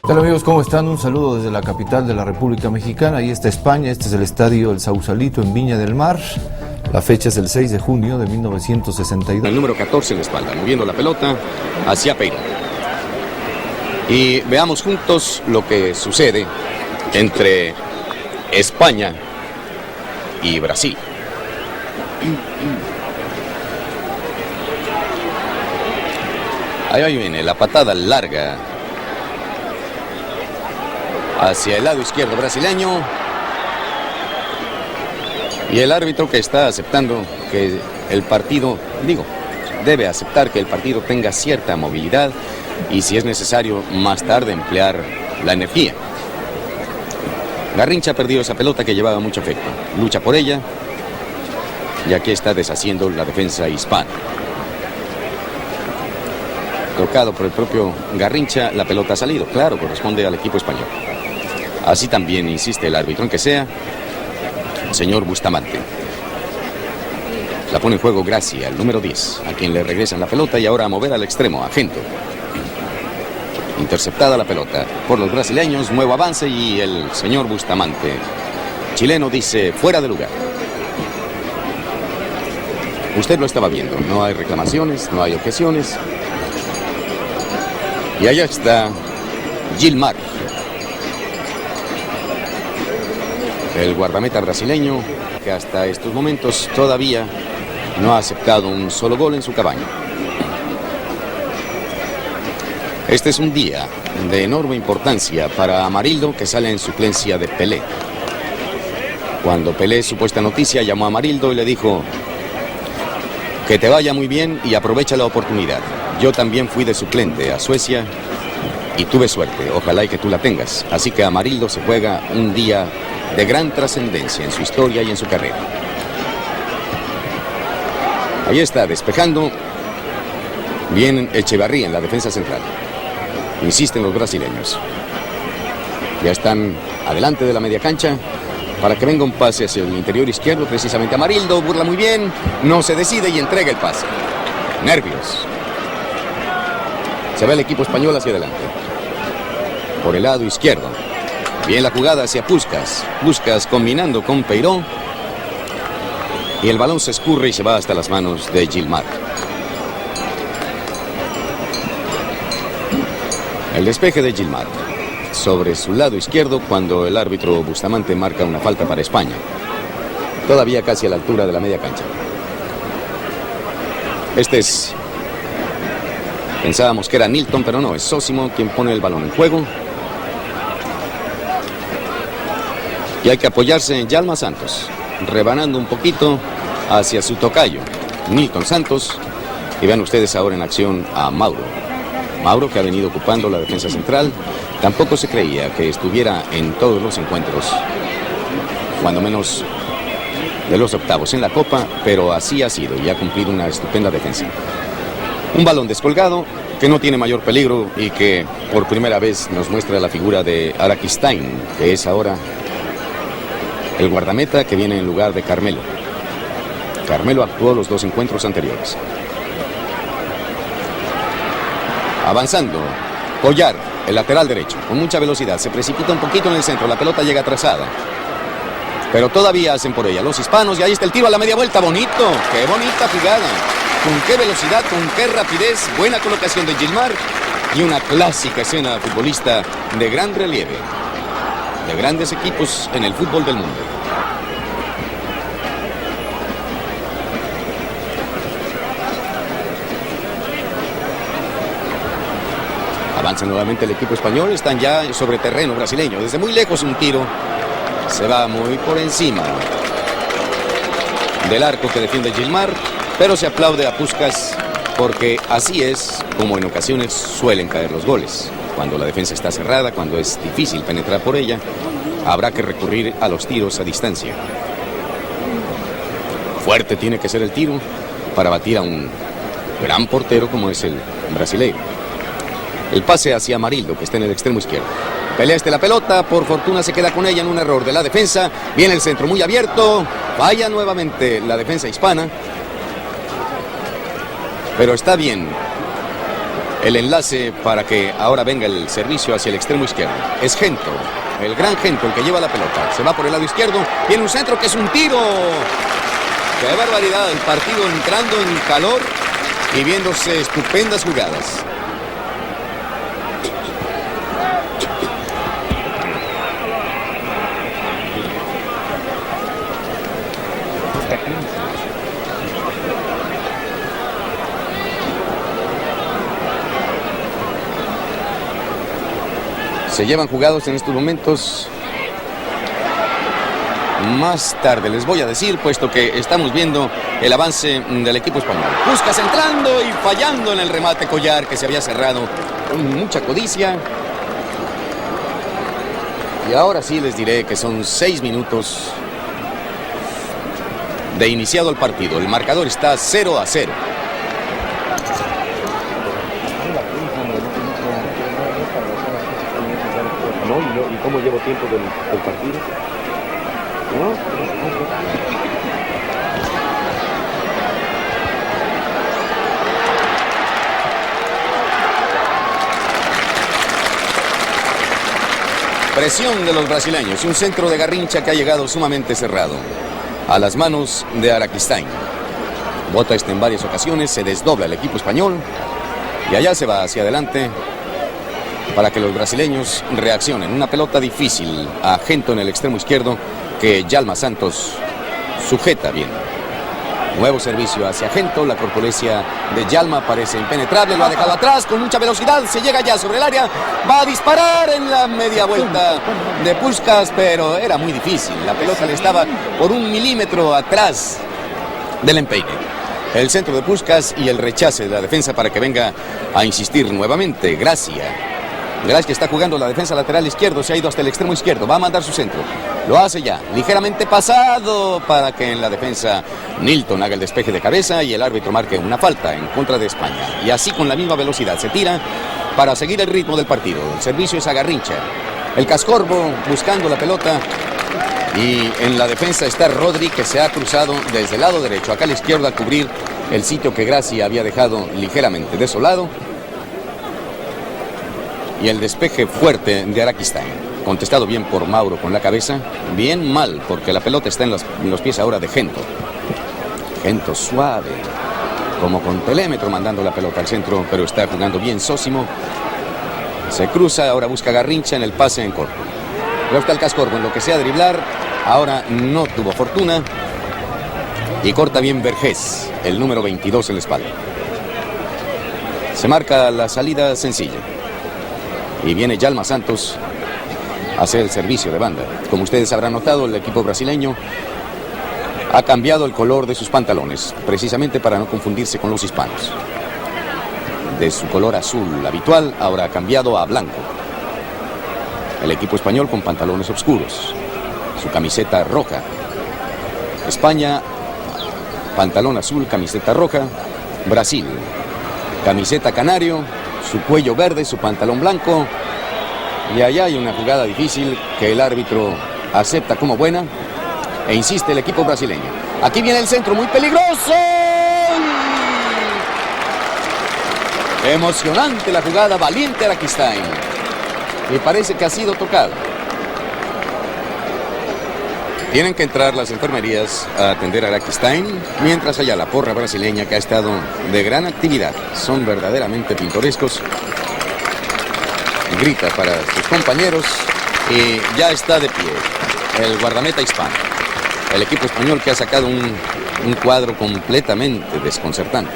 ¿Qué tal, amigos? ¿Cómo están? Un saludo desde la capital de la República Mexicana. Ahí está España, este es el estadio El Sausalito en Viña del Mar. La fecha es el 6 de junio de 1962. El número 14 en la espalda, moviendo la pelota hacia Peiro. Y veamos juntos lo que sucede entre España y Brasil. Ahí viene la patada larga hacia el lado izquierdo brasileño. Y el árbitro que está aceptando que el partido, debe aceptar que el partido tenga cierta movilidad y si es necesario más tarde emplear la energía. Garrincha ha perdido esa pelota que llevaba mucho efecto. Lucha por ella y aquí está deshaciendo la defensa hispana. Tocado por el propio Garrincha, la pelota ha salido. Claro, corresponde al equipo español. Así también insiste el árbitro en que sea el señor Bustamante. La pone en juego Gracia, el número 10, a quien le regresan la pelota y ahora a mover al extremo, a Gento. Interceptada la pelota por los brasileños, nuevo avance y el señor Bustamante, chileno, dice fuera de lugar. Usted lo estaba viendo, no hay reclamaciones, no hay objeciones. Y allá está Gilmar, el guardameta brasileño, que hasta estos momentos todavía no ha aceptado un solo gol en su cabaña. Este es un día de enorme importancia para Amarildo, que sale en suplencia de Pelé. Cuando Pelé, supuesta noticia, llamó a Amarildo y le dijo: que te vaya muy bien y aprovecha la oportunidad. Yo también fui de suplente a Suecia y tuve suerte, ojalá y que tú la tengas. Así que Amarildo se juega un día de gran trascendencia en su historia y en su carrera. Ahí está, despejando. Bien Echevarría en la defensa central. Insisten los brasileños. Ya están adelante de la media cancha para que venga un pase hacia el interior izquierdo, precisamente Amarildo, burla muy bien, no se decide y entrega el pase. Nervios. Se va el equipo español hacia adelante. Por el lado izquierdo. Bien la jugada hacia Puskás. Puskás combinando con Peiro. Y el balón se escurre y se va hasta las manos de Gilmar. El despeje de Gilmar sobre su lado izquierdo cuando el árbitro Bustamante marca una falta para España. Todavía casi a la altura de la media cancha. Este es... Pensábamos que era Nilton, pero no, es Sósimo quien pone el balón en juego. Y hay que apoyarse en Yalma Santos, rebanando un poquito hacia su tocayo, Nilton Santos. Y vean ustedes ahora en acción a Mauro. Mauro, que ha venido ocupando la defensa central. Tampoco se creía que estuviera en todos los encuentros, cuando menos de los octavos en la Copa, pero así ha sido y ha cumplido una estupenda defensa. Un balón descolgado que no tiene mayor peligro y que por primera vez nos muestra la figura de Araquistain, que es ahora el guardameta que viene en lugar de Carmelo. Carmelo actuó los dos encuentros anteriores. Avanzando, Collar, el lateral derecho, con mucha velocidad, se precipita un poquito en el centro, la pelota llega atrasada. Pero todavía hacen por ella los hispanos y ahí está el tiro a la media vuelta, bonito, qué bonita jugada. Con qué velocidad, con qué rapidez, buena colocación de Gilmar y una clásica escena de futbolista de gran relieve, de grandes equipos en el fútbol del mundo. Avanza nuevamente el equipo español, están ya sobre terreno brasileño. Desde muy lejos un tiro se va muy por encima del arco que defiende Gilmar, pero se aplaude a Puskás porque así es como en ocasiones suelen caer los goles. Cuando la defensa está cerrada, cuando es difícil penetrar por ella, habrá que recurrir a los tiros a distancia. Fuerte tiene que ser el tiro para batir a un gran portero como es el brasileño. El pase hacia Amarildo, que está en el extremo izquierdo. Pelea la pelota, por fortuna se queda con ella en un error de la defensa. Viene el centro muy abierto, falla nuevamente la defensa hispana. Pero está bien el enlace para que ahora venga el servicio hacia el extremo izquierdo. Es Gento, el gran Gento, el que lleva la pelota. Se va por el lado izquierdo, viene un centro que es un tiro. ¡Qué barbaridad! El partido entrando en calor y viéndose estupendas jugadas. Se llevan jugados en estos momentos. Más tarde les voy a decir, puesto que estamos viendo el avance del equipo español. Puskás entrando y fallando en el remate Collar, que se había cerrado con mucha codicia. Y ahora sí les diré que son 6 minutos de iniciado el partido. El marcador está 0-0. ¿Y cómo llevo tiempo del partido? Presión de los brasileños. Un centro de Garrincha que ha llegado sumamente cerrado a las manos de Araquistain. Bota este en varias ocasiones, se desdobla el equipo español y allá se va hacia adelante para que los brasileños reaccionen. Una pelota difícil a Gento en el extremo izquierdo que Yalma Santos sujeta bien. Nuevo servicio hacia Gento, la corpulencia de Yalma parece impenetrable, lo ha dejado atrás con mucha velocidad, se llega ya sobre el área, va a disparar en la media vuelta de Puskás, pero era muy difícil, la pelota le estaba por 1 milímetro atrás del empeine. El centro de Puskás y el rechace de la defensa para que venga a insistir nuevamente. Gracia que está jugando la defensa lateral izquierdo, se ha ido hasta el extremo izquierdo, va a mandar su centro, lo hace ya, ligeramente pasado para que en la defensa Nilton haga el despeje de cabeza y el árbitro marque una falta en contra de España. Y así con la misma velocidad se tira para seguir el ritmo del partido. El servicio es a Garrincha, el Cascorbo buscando la pelota y en la defensa está Rodri, que se ha cruzado desde el lado derecho acá a la izquierda a cubrir el sitio que Gracia había dejado ligeramente desolado. Y el despeje fuerte de Araquistain, contestado bien por Mauro con la cabeza, bien mal, porque la pelota está en los pies ahora de Gento. Gento suave, como con telémetro mandando la pelota al centro, pero está jugando bien Sósimo. Se cruza, ahora busca Garrincha en el pase en corto. Luego está el Cascorbo en lo que sea driblar, ahora no tuvo fortuna. Y corta bien Vergés, el número 22 en la espalda. Se marca la salida sencilla. Y viene Yalma Santos a hacer el servicio de banda. Como ustedes habrán notado, el equipo brasileño ha cambiado el color de sus pantalones, precisamente para no confundirse con los hispanos. De su color azul habitual, ahora ha cambiado a blanco. El equipo español con pantalones oscuros, su camiseta roja. España, pantalón azul, camiseta roja. Brasil, camiseta canario, su cuello verde, su pantalón blanco. Y allá hay una jugada difícil que el árbitro acepta como buena e insiste el equipo brasileño. Aquí viene el centro muy peligroso. Emocionante la jugada, valiente Araquistain. Y parece que ha sido tocado. Tienen que entrar las enfermerías a atender a Araquistain, mientras allá la porra brasileña, que ha estado de gran actividad. Son verdaderamente pintorescos. Grita para sus compañeros y ya está de pie el guardameta hispano. El equipo español que ha sacado un cuadro completamente desconcertante.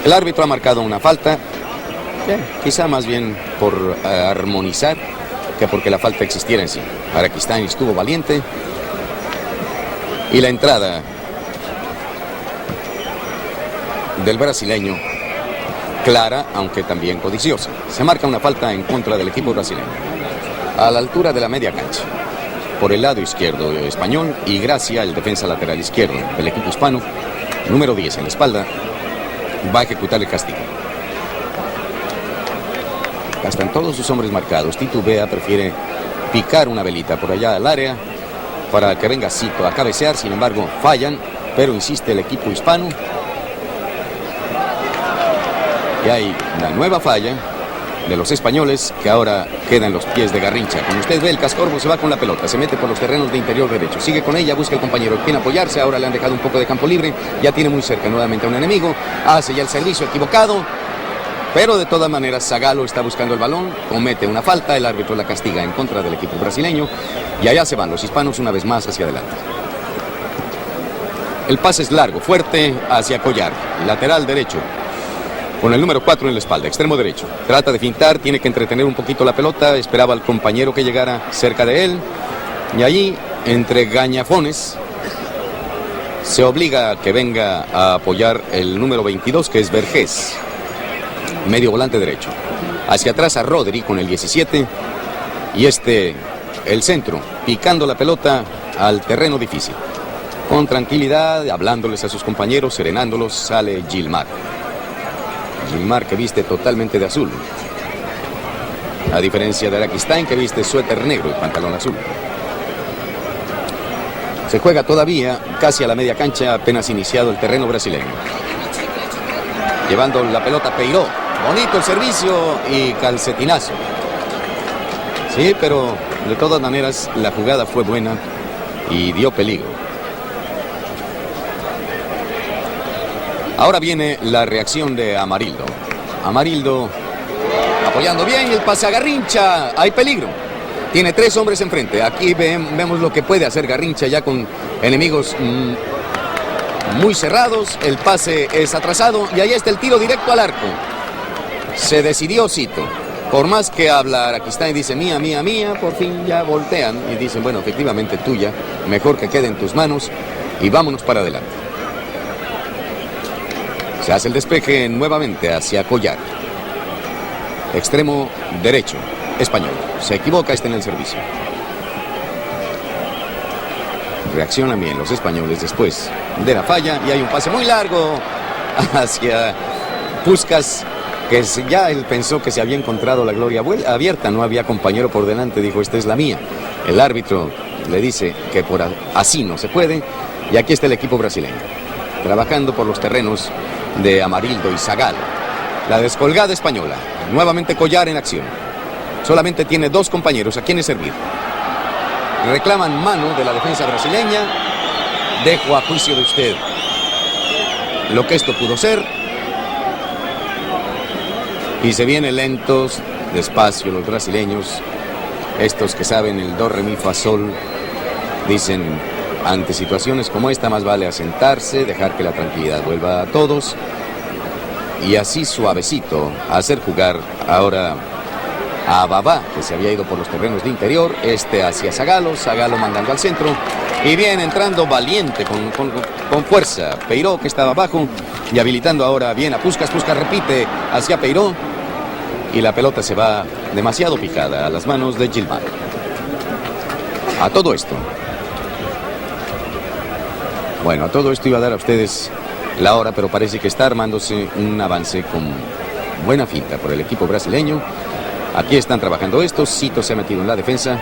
El árbitro ha marcado una falta, quizá más bien por armonizar que porque la falta existiera en sí. Araquistain estuvo valiente y la entrada del brasileño clara, aunque también codiciosa. Se marca una falta en contra del equipo brasileño a la altura de la media cancha por el lado izquierdo español, y Gracia, el defensa lateral izquierdo del equipo hispano, número 10 en la espalda, va a ejecutar el castigo. Están todos sus hombres marcados. Titubea, prefiere picar una velita por allá al área para que venga Cito a cabecear. Sin embargo, fallan, pero insiste el equipo hispano. Y hay una nueva falla de los españoles que ahora queda en los pies de Garrincha. Como usted ve, el Cascorvo se va con la pelota, se mete por los terrenos de interior derecho, sigue con ella, busca el compañero quien apoyarse. Ahora le han dejado un poco de campo libre, ya tiene muy cerca nuevamente a un enemigo, hace ya el servicio equivocado, pero de todas maneras Zagallo está buscando el balón, comete una falta, el árbitro la castiga en contra del equipo brasileño y allá se van los hispanos una vez más hacia adelante. El pase es largo, fuerte hacia Collar, lateral derecho, con el número 4 en la espalda, extremo derecho. Trata de fintar, tiene que entretener un poquito la pelota, esperaba al compañero que llegara cerca de él. Y allí, entre gañafones, se obliga a que venga a apoyar el número 22, que es Vergés, medio volante derecho. Hacia atrás a Rodri con el 17. Y el centro, picando la pelota al terreno difícil. Con tranquilidad, hablándoles a sus compañeros, serenándolos, sale Gilmar. Gilmar, que viste totalmente de azul, a diferencia de Araquistain, que viste suéter negro y pantalón azul. Se juega todavía casi a la media cancha, apenas iniciado el terreno brasileño. Llevando la pelota Peiró, bonito el servicio y calcetinazo. Sí, pero de todas maneras la jugada fue buena y dio peligro. Ahora viene la reacción de Amarildo. Amarildo apoyando bien el pase a Garrincha. Hay peligro. Tiene 3 hombres enfrente. Aquí vemos lo que puede hacer Garrincha ya con enemigos muy cerrados. El pase es atrasado y ahí está el tiro directo al arco. Se decidió Cito. Por más que habla Araquistain y dice mía, mía, mía, por fin ya voltean y dicen, bueno, efectivamente tuya, mejor que quede en tus manos y vámonos para adelante. Se hace el despeje nuevamente hacia Collar. Extremo derecho, español. Se equivoca, está en el servicio. Reaccionan bien los españoles después de la falla y hay un pase muy largo hacia Puskás, que ya él pensó que se había encontrado la gloria abierta, no había compañero por delante, dijo, esta es la mía. El árbitro le dice que por así no se puede y aquí está el equipo brasileño, trabajando por los terrenos de Amarildo y Zagallo. La descolgada española, nuevamente Collar en acción. Solamente tiene 2 compañeros a quienes servir. Reclaman mano de la defensa brasileña. Dejo a juicio de usted lo que esto pudo ser. Y se vienen lentos, despacio los brasileños. Estos que saben el do, re, mi, fa, sol, dicen, ante situaciones como esta más vale asentarse, dejar que la tranquilidad vuelva a todos y así suavecito hacer jugar ahora a Babá, que se había ido por los terrenos de interior, hacia Zagallo, Zagallo mandando al centro y viene entrando valiente con fuerza Peiró, que estaba abajo, y habilitando ahora bien a Puskás. Puskás repite hacia Peiró y la pelota se va demasiado picada a las manos de Gilmar. A todo esto iba a dar a ustedes la hora, pero parece que está armándose un avance con buena finta por el equipo brasileño. Aquí están trabajando estos. Cito se ha metido en la defensa.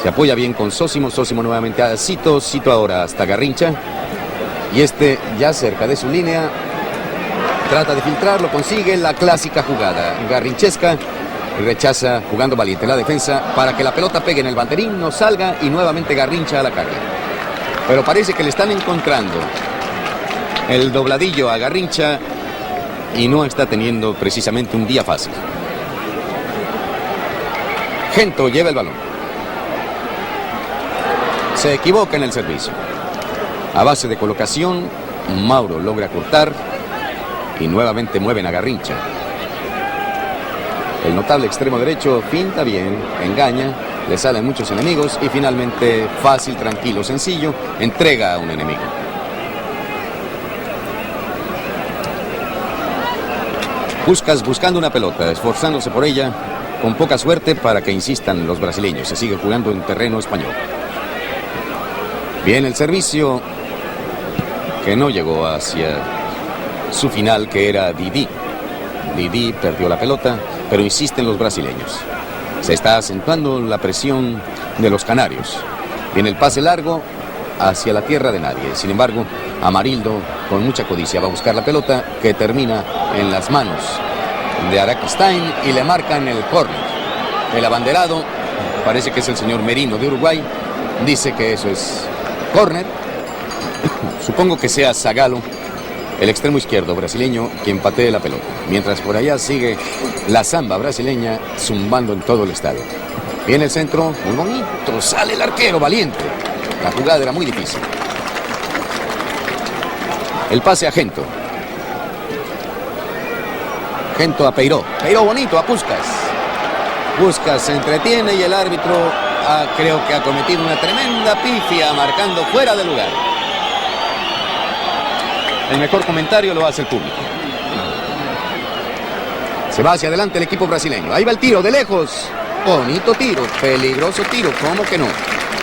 Se apoya bien con Sósimo. Sósimo nuevamente a Cito. Cito ahora hasta Garrincha. Y ya cerca de su línea. Trata de filtrar, lo consigue. La clásica jugada garrinchesca. Rechaza, jugando valiente la defensa, para que la pelota pegue en el banderín, no salga y nuevamente Garrincha a la carga. Pero parece que le están encontrando el dobladillo a Garrincha y no está teniendo precisamente un día fácil. Gento lleva el balón. Se equivoca en el servicio. A base de colocación, Mauro logra cortar y nuevamente mueven a Garrincha. El notable extremo derecho finta bien, engaña, le salen muchos enemigos y finalmente, fácil, tranquilo, sencillo, entrega a un enemigo. Puskás buscando una pelota, esforzándose por ella, con poca suerte para que insistan los brasileños. Se sigue jugando en terreno español. Bien el servicio, que no llegó hacia su final, que era Didi. Didi perdió la pelota, pero insisten los brasileños. Se está acentuando la presión de los canarios. Viene el pase largo hacia la tierra de nadie. Sin embargo, Amarildo, con mucha codicia, va a buscar la pelota, que termina en las manos de Araquistain y le marcan el córner. El abanderado, parece que es el señor Merino de Uruguay, dice que eso es córner. Supongo que sea Zagallo, el extremo izquierdo brasileño, quien patee la pelota. Mientras por allá sigue la samba brasileña zumbando en todo el estadio. Viene el centro, muy bonito, sale el arquero valiente. La jugada era muy difícil. El pase a Gento. Gento a Peiró. Peiró bonito a Puskás. Puskás se entretiene y el árbitro creo que ha cometido una tremenda pifia marcando fuera de lugar. El mejor comentario lo hace el público. Se va hacia adelante el equipo brasileño. Ahí va el tiro de lejos. Bonito tiro, peligroso tiro, ¿cómo que no?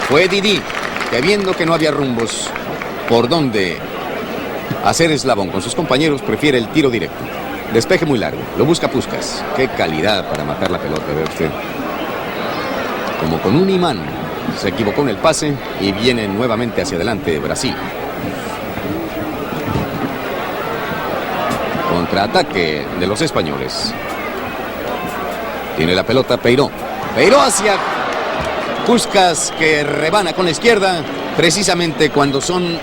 Fue Didi, que viendo que no había rumbos por donde hacer eslabón con sus compañeros, prefiere el tiro directo. Despeje muy largo, lo busca Puskás. Qué calidad para matar la pelota, ve usted. Como con un imán, se equivocó en el pase y viene nuevamente hacia adelante Brasil. Contraataque de los españoles. Tiene la pelota Peiró. Peiró hacia Puskás, que rebana con la izquierda, precisamente cuando son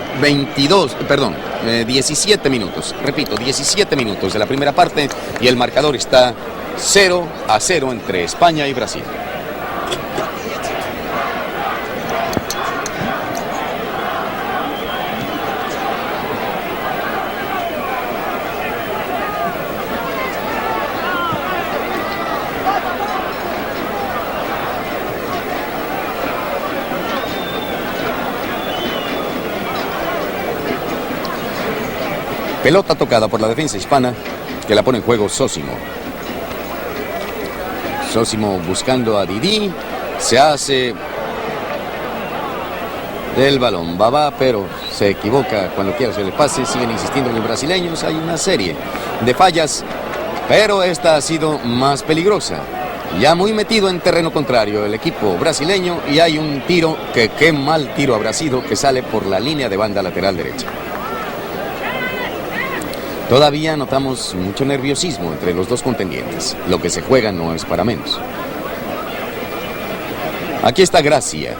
17 minutos. Repito, 17 minutos de la primera parte y el marcador está 0-0 entre España y Brasil. Pelota tocada por la defensa hispana, que la pone en juego Sosimo. Sosimo buscando a Didi, se hace del balón Babá, pero se equivoca cuando quiere hacer el pase. Siguen insistiendo los brasileños, hay una serie de fallas, pero esta ha sido más peligrosa. Ya muy metido en terreno contrario el equipo brasileño y hay un tiro que qué mal tiro habrá sido, que sale por la línea de banda lateral derecha. Todavía notamos mucho nerviosismo entre los dos contendientes. Lo que se juega no es para menos. Aquí está Gracia.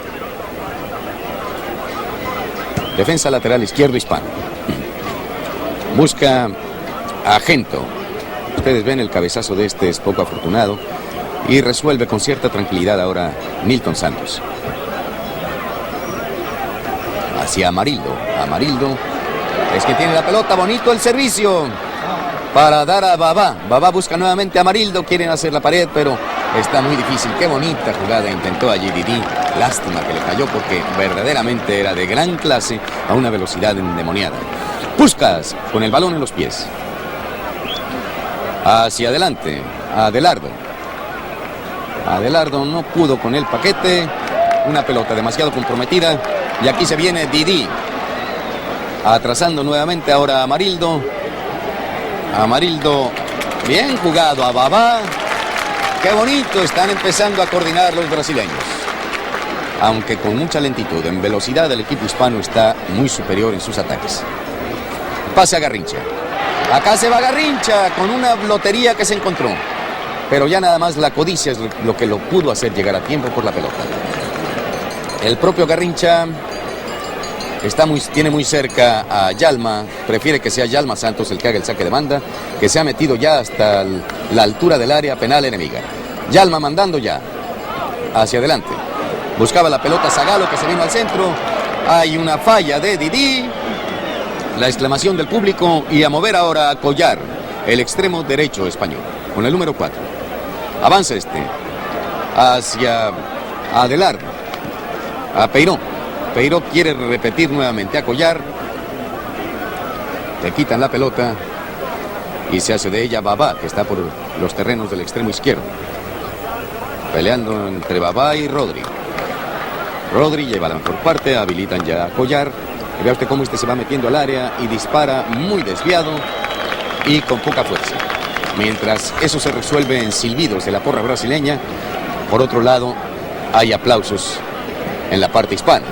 Defensa lateral izquierdo hispano. Busca a Gento. Ustedes ven el cabezazo de este, es poco afortunado. Y resuelve con cierta tranquilidad ahora Nilton Santos. Hacia Amarildo. Amarildo es que tiene la pelota, bonito el servicio para dar a Babá. Babá busca nuevamente a Amarildo, quieren hacer la pared, pero está muy difícil. Qué bonita jugada intentó allí Didi. Lástima que le cayó porque verdaderamente era de gran clase a una velocidad endemoniada. Puskás con el balón en los pies. Hacia adelante, Adelardo. Adelardo no pudo con el paquete. Una pelota demasiado comprometida. Y aquí se viene Didi. Atrasando nuevamente ahora a Amarildo. Amarildo, bien jugado a Babá. Qué bonito, están empezando a coordinar los brasileños. Aunque con mucha lentitud, en velocidad el equipo hispano está muy superior en sus ataques. Pase a Garrincha. Acá se va Garrincha con una lotería que se encontró. Pero ya nada más la codicia es lo que lo pudo hacer llegar a tiempo por la pelota. El propio Garrincha tiene muy cerca a Yalma, prefiere que sea Yalma Santos el que haga el saque de banda, que se ha metido ya hasta la altura del área penal enemiga. Yalma mandando ya hacia adelante. Buscaba la pelota Zagallo, que se vino al centro. Hay una falla de Didi. La exclamación del público y a mover ahora a Collar, el extremo derecho español, con el número 4. Avanza hacia Adelardo, a Peiró. Peiró quiere repetir nuevamente a Collar. Le quitan la pelota y se hace de ella Babá, que está por los terrenos del extremo izquierdo. Peleando entre Babá y Rodri. Rodri lleva la mejor parte, habilitan ya a Collar. Y vea usted cómo este se va metiendo al área y dispara muy desviado y con poca fuerza. Mientras eso se resuelve en silbidos de la porra brasileña, por otro lado hay aplausos en la parte hispana.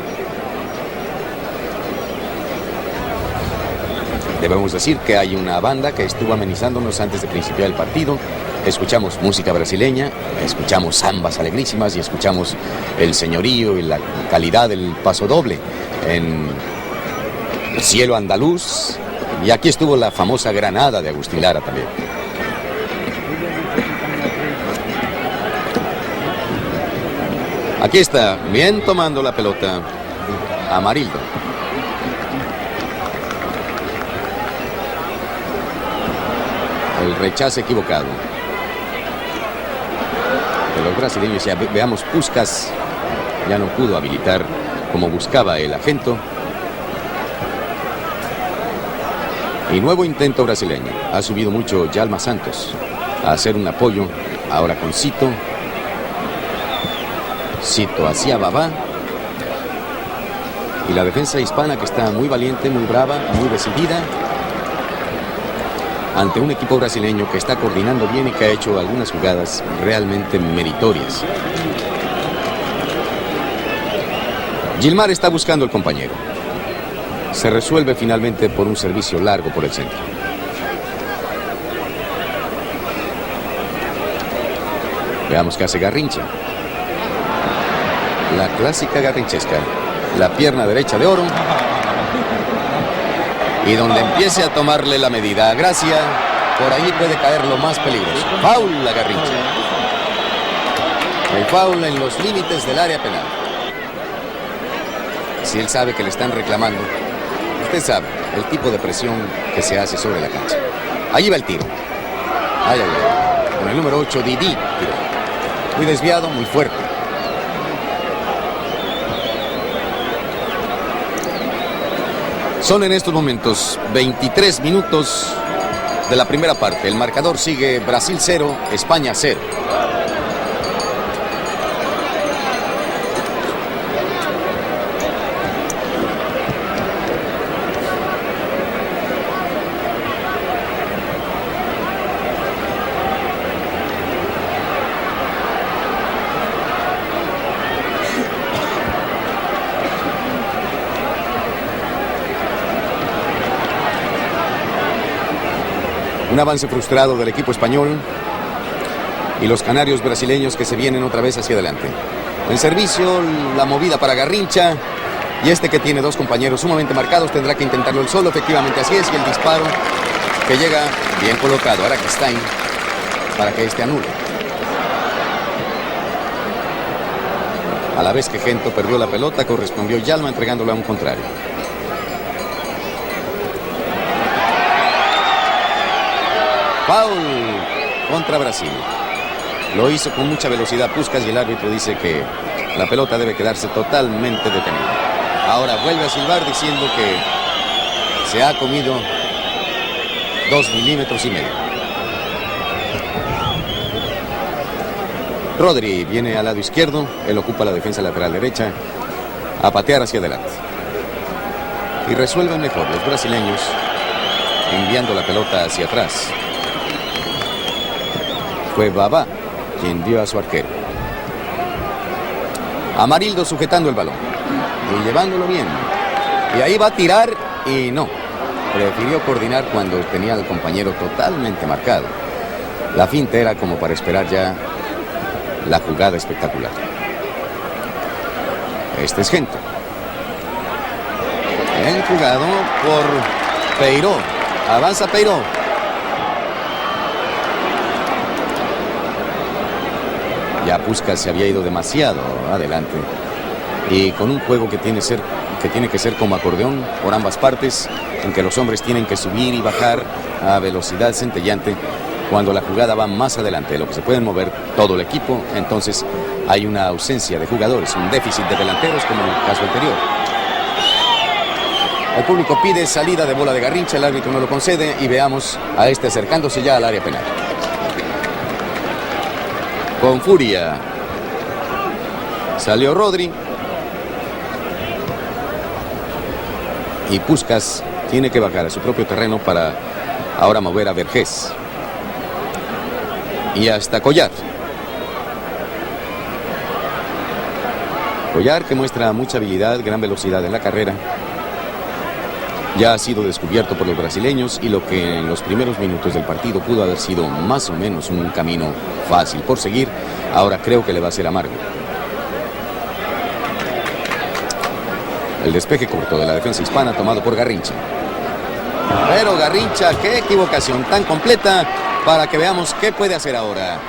Debemos decir que hay una banda que estuvo amenizándonos antes de principiar el partido. escuchamos música brasileña, escuchamos zambas alegrísimas y escuchamos el señorío y la calidad del paso doble en cielo andaluz. Y aquí estuvo la famosa granada de Agustín Lara también. Aquí está, bien tomando la pelota, Amarildo. El rechace equivocado de los brasileños. Ya veamos, Puskás ya no pudo habilitar como buscaba el agento. Y nuevo intento brasileño. Ha subido mucho Yalma Santos a hacer un apoyo. Ahora con Cito. Cito hacia Babá. Y la defensa hispana, que está muy valiente, muy brava, muy decidida ante un equipo brasileño que está coordinando bien y que ha hecho algunas jugadas realmente meritorias. Gilmar está buscando al compañero. Se resuelve finalmente por un servicio largo por el centro. Veamos qué hace Garrincha. La clásica garrinchesca. La pierna derecha de Oro. Y donde empiece a tomarle la medida a Gracia, por ahí puede caer lo más peligroso. Foul a Garrincha. El foul en los límites del área penal. Si él sabe que le están reclamando, usted sabe el tipo de presión que se hace sobre la cancha. Allí va el tiro. Ay, ay, ay. Con el número 8, Didi. Tiro. Muy desviado, muy fuerte. Son en estos momentos 23 minutos de la primera parte. El marcador sigue Brasil 0, España 0. Un avance frustrado del equipo español y los canarios brasileños que se vienen otra vez hacia adelante. En servicio, la movida para Garrincha, y este que tiene dos compañeros sumamente marcados tendrá que intentarlo él solo. Efectivamente así es, y el disparo que llega bien colocado. Ahora que Stein para que este anule. A la vez que Gento perdió la pelota, correspondió Yalma entregándola a un contrario. Foul contra Brasil. Lo hizo con mucha velocidad Puskás y el árbitro dice que la pelota debe quedarse totalmente detenida. Ahora vuelve a silbar diciendo que se ha comido 2,5 milímetros. Rodri viene al lado izquierdo, él ocupa la defensa lateral derecha, a patear hacia adelante. Y resuelven mejor los brasileños, enviando la pelota hacia atrás. Fue Babá quien dio a su arquero. Amarildo sujetando el balón y llevándolo bien. Y ahí va a tirar y no. Prefirió coordinar cuando tenía al compañero totalmente marcado. La finta era como para esperar ya la jugada espectacular. Este es Gento. Bien jugado por Peiró. Avanza Peiró. Ya Puskás se había ido demasiado adelante. Y con un juego que tiene que ser como acordeón por ambas partes, en que los hombres tienen que subir y bajar a velocidad centellante. Cuando la jugada va más adelante de lo que se pueden mover todo el equipo, entonces hay una ausencia de jugadores, un déficit de delanteros como en el caso anterior. El público pide salida de bola de Garrincha, el árbitro no lo concede y veamos a este acercándose ya al área penal. Con furia salió Rodri y Puskás tiene que bajar a su propio terreno para ahora mover a Vergés y hasta Collar. Collar que muestra mucha habilidad, gran velocidad en la carrera. ya ha sido descubierto por los brasileños y lo que en los primeros minutos del partido pudo haber sido más o menos un camino fácil por seguir, ahora creo que le va a ser amargo. El despeje corto de la defensa hispana tomado por Garrincha. Pero Garrincha, qué equivocación tan completa para que veamos qué puede hacer ahora.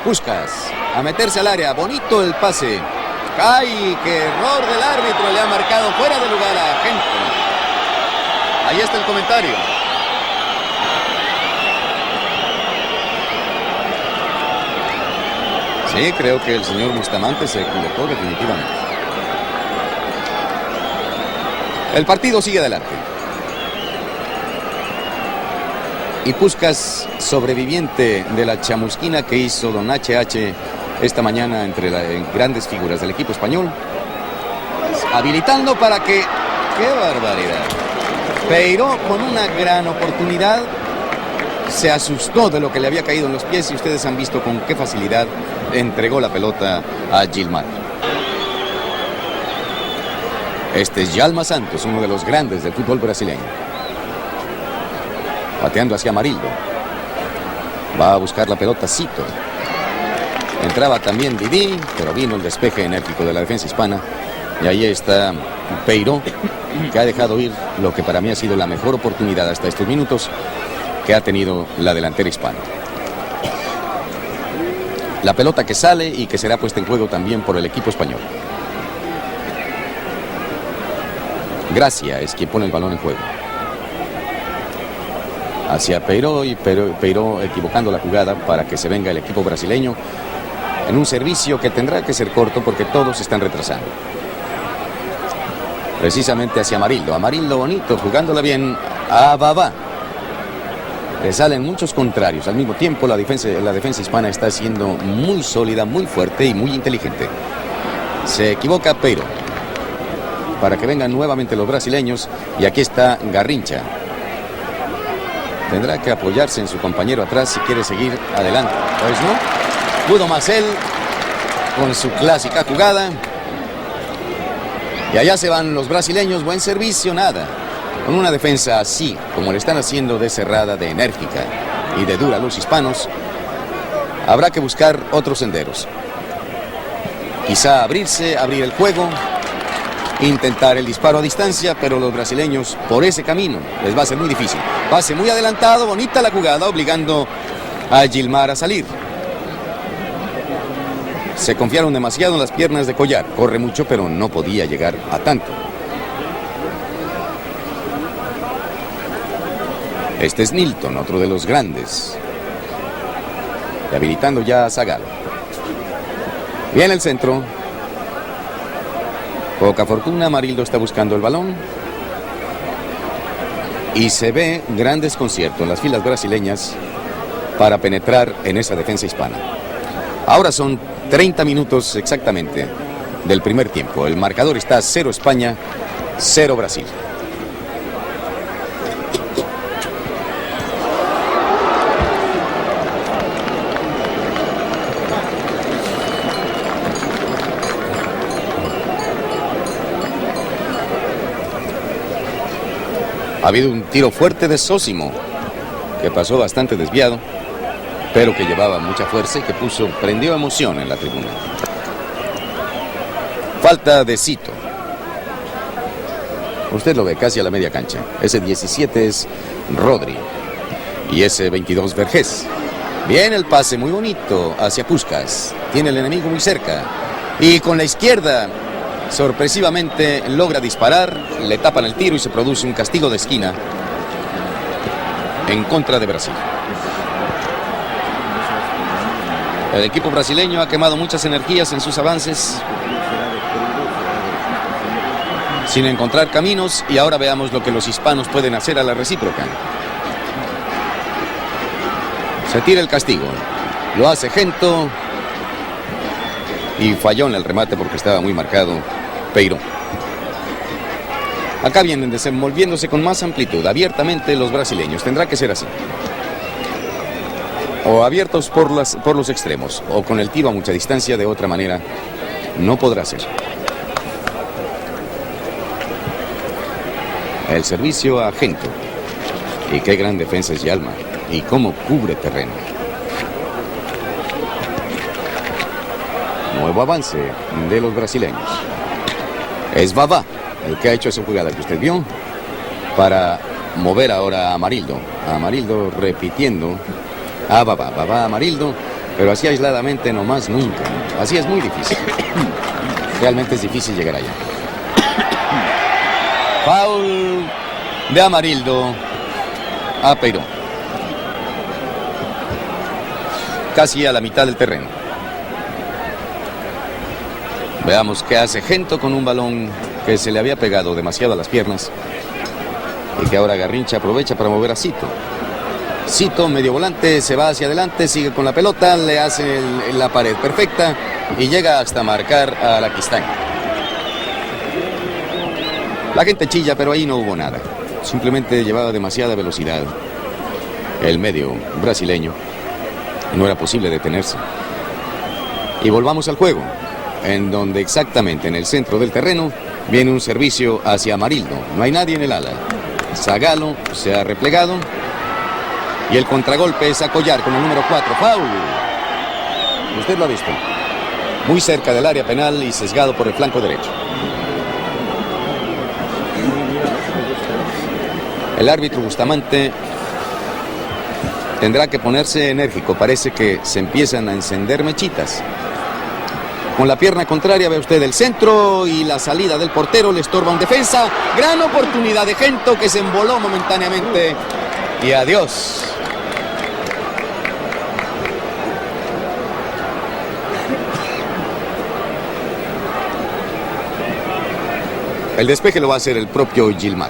Puskás a meterse al área, bonito el pase. ¡Ay, qué error del árbitro! Le ha marcado fuera de lugar a Gento. Ahí está el comentario. Sí, creo que el señor Bustamante se equivocó definitivamente. El partido sigue adelante. Y Puskás, sobreviviente de la chamusquina que hizo don HH esta mañana entre las grandes figuras del equipo español, habilitando para que... ¡Qué barbaridad! Peiró con una gran oportunidad se asustó de lo que le había caído en los pies y ustedes han visto con qué facilidad entregó la pelota a Gilmar. Este es Yalma Santos, uno de los grandes del fútbol brasileño. Pateando hacia Amarildo. Va a buscar la pelota Cito. Entraba también Didi, pero vino el despeje enérgico de la defensa hispana. Y ahí está Peiró, que ha dejado ir lo que para mí ha sido la mejor oportunidad hasta estos minutos que ha tenido la delantera hispana. La pelota que sale y que será puesta en juego también por el equipo español. Gracia es quien pone el balón en juego. Hacia Peiró y Peiró equivocando la jugada para que se venga el equipo brasileño en un servicio que tendrá que ser corto porque todos se están retrasando. Precisamente hacia Amarildo. Amarildo bonito, jugándola bien a Babá. Le salen muchos contrarios. Al mismo tiempo la defensa hispana está siendo muy sólida, muy fuerte y muy inteligente. Se equivoca Peiró para que vengan nuevamente los brasileños. Y aquí está Garrincha. Tendrá que apoyarse en su compañero atrás si quiere seguir adelante. Pues no, pudo más él con su clásica jugada. Y allá se van los brasileños, buen servicio, nada. Con una defensa así, como le están haciendo de cerrada, de enérgica y de dura los hispanos, habrá que buscar otros senderos. Quizá abrir el juego, intentar el disparo a distancia, pero los brasileños por ese camino les va a ser muy difícil. Pase muy adelantado, bonita la jugada, obligando a Gilmar a salir. Se confiaron demasiado en las piernas de Collar. Corre mucho, pero no podía llegar a tanto. Este es Nilton, otro de los grandes. Y habilitando ya a Zagallo. Bien el centro. Poca fortuna, Amarildo está buscando el balón. Y se ve gran desconcierto en las filas brasileñas para penetrar en esa defensa hispana. Ahora son 30 minutos exactamente del primer tiempo. El marcador está 0 España, 0 Brasil. Ha habido un tiro fuerte de Sósimo, que pasó bastante desviado, pero que llevaba mucha fuerza y que prendió emoción en la tribuna. Falta de Cito. Usted lo ve casi a la media cancha. Ese 17 es Rodri y ese 22 Vergés. Bien el pase, muy bonito, hacia Puskás. Tiene el enemigo muy cerca. Y con la izquierda, sorpresivamente, logra disparar. Le tapan el tiro y se produce un castigo de esquina en contra de Brasil. El equipo brasileño ha quemado muchas energías en sus avances sin encontrar caminos, y ahora veamos lo que los hispanos pueden hacer a la recíproca. Se tira el castigo, lo hace Gento y falló en el remate porque estaba muy marcado Peiró. Acá vienen desenvolviéndose con más amplitud, abiertamente los brasileños. Tendrá que ser así. O abiertos por los extremos, o con el tiro a mucha distancia. De otra manera no podrá ser. El servicio a Gento. Y qué gran defensa es Yalma. Y cómo cubre terreno. Nuevo avance de los brasileños. Es Vavá el que ha hecho esa jugada que usted vio para mover ahora a Amarildo. Amarildo repitiendo a Vavá. Vavá a Amarildo, pero así aisladamente nomás nunca. Así es muy difícil. Realmente es difícil llegar allá. Foul de Amarildo a Peiró. Casi a la mitad del terreno. Veamos qué hace Gento con un balón que se le había pegado demasiado a las piernas y que ahora Garrincha aprovecha para mover a Cito. Cito, medio volante, se va hacia adelante, sigue con la pelota, le hace la pared perfecta y llega hasta marcar a Laquistán. La gente chilla, pero ahí no hubo nada. Simplemente llevaba demasiada velocidad el medio brasileño. No era posible detenerse. Y volvamos al juego, en donde exactamente en el centro del terreno viene un servicio hacia Amarildo. No hay nadie en el ala. Zagallo se ha replegado y el contragolpe es a Collar con el número 4. ¡Foul! Usted lo ha visto. Muy cerca del área penal y sesgado por el flanco derecho. El árbitro Bustamante tendrá que ponerse enérgico. Parece que se empiezan a encender mechitas. Con la pierna contraria ve usted el centro y la salida del portero le estorba un defensa. Gran oportunidad de Gento que se emboló momentáneamente. Y adiós. El despeje lo va a hacer el propio Gilmar.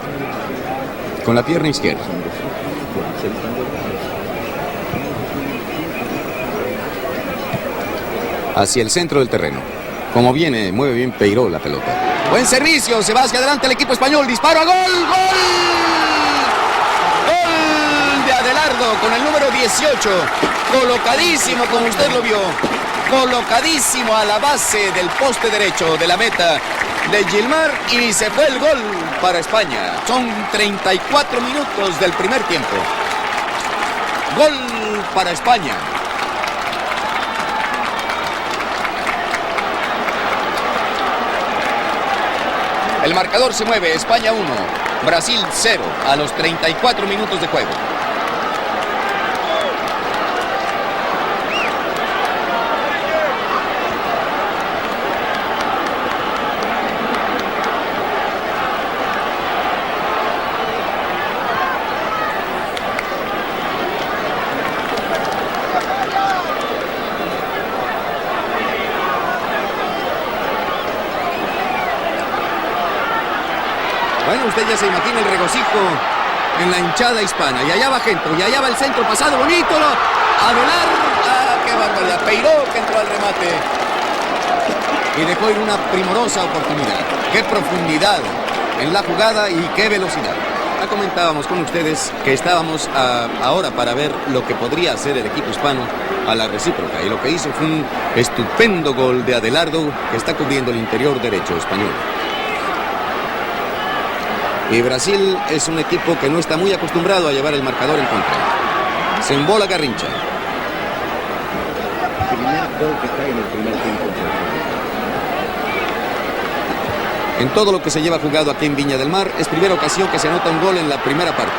Con la pierna izquierda. Hacia el centro del terreno. Como viene, mueve bien Peiró la pelota. Buen servicio, se va hacia adelante el equipo español. Disparo a gol, gol. Gol de Adelardo con el número 18. Colocadísimo, como usted lo vio. Colocadísimo a la base del poste derecho de la meta de Gilmar y se fue el gol para España. Son 34 minutos del primer tiempo. Gol para España. El marcador se mueve, España 1, Brasil 0 a los 34 minutos de juego. Bueno, usted ya se imagina el regocijo en la hinchada hispana. Y allá va Gento, y allá va el centro pasado, bonito. Adelar, qué barbaridad. Peiró que entró al remate. Y dejó ir una primorosa oportunidad. Qué profundidad en la jugada y qué velocidad. Ya comentábamos con ustedes que estábamos ahora para ver lo que podría hacer el equipo hispano a la recíproca. Y lo que hizo fue un estupendo gol de Adelardo que está cubriendo el interior derecho español. Y Brasil es un equipo que no está muy acostumbrado a llevar el marcador en contra. Se embola Garrincha. En todo lo que se lleva jugado aquí en Viña del Mar, es primera ocasión que se anota un gol en la primera parte.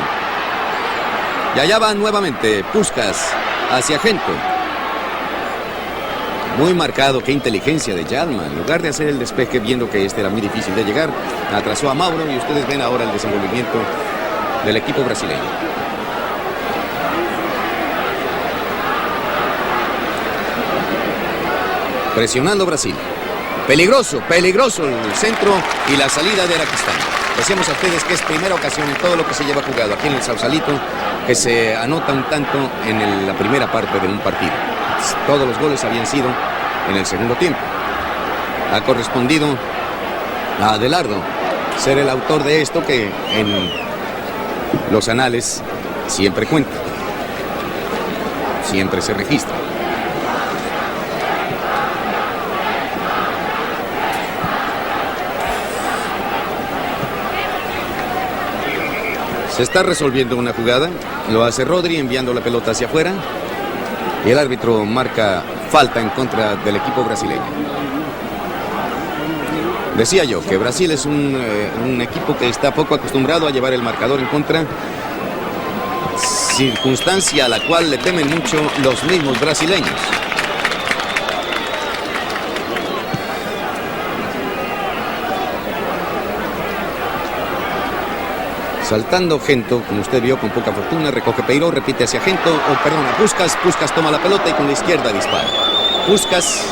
Y allá va nuevamente Puskás hacia Gento. Muy marcado, qué inteligencia de Yalma. En lugar de hacer el despeje viendo que este era muy difícil de llegar, atrasó a Mauro y ustedes ven ahora el desenvolvimiento del equipo brasileño. Presionando Brasil. Peligroso, peligroso el centro y la salida de Araquistán. Decíamos a ustedes que es primera ocasión en todo lo que se lleva jugado aquí en el Sausalito que se anota un tanto en la primera parte de un partido. Todos los goles habían sido en el segundo tiempo. Ha correspondido a Adelardo ser el autor de esto que en los anales siempre cuenta, siempre se registra. Se está resolviendo una jugada. Lo hace Rodri enviando la pelota hacia afuera. Y el árbitro marca falta en contra del equipo brasileño. Decía yo que Brasil es un equipo que está poco acostumbrado a llevar el marcador en contra. Circunstancia a la cual le temen mucho los mismos brasileños. Saltando Gento, como usted vio, con poca fortuna, recoge Peiró, repite hacia Gento, perdona, Puskás toma la pelota y con la izquierda dispara. Puskás,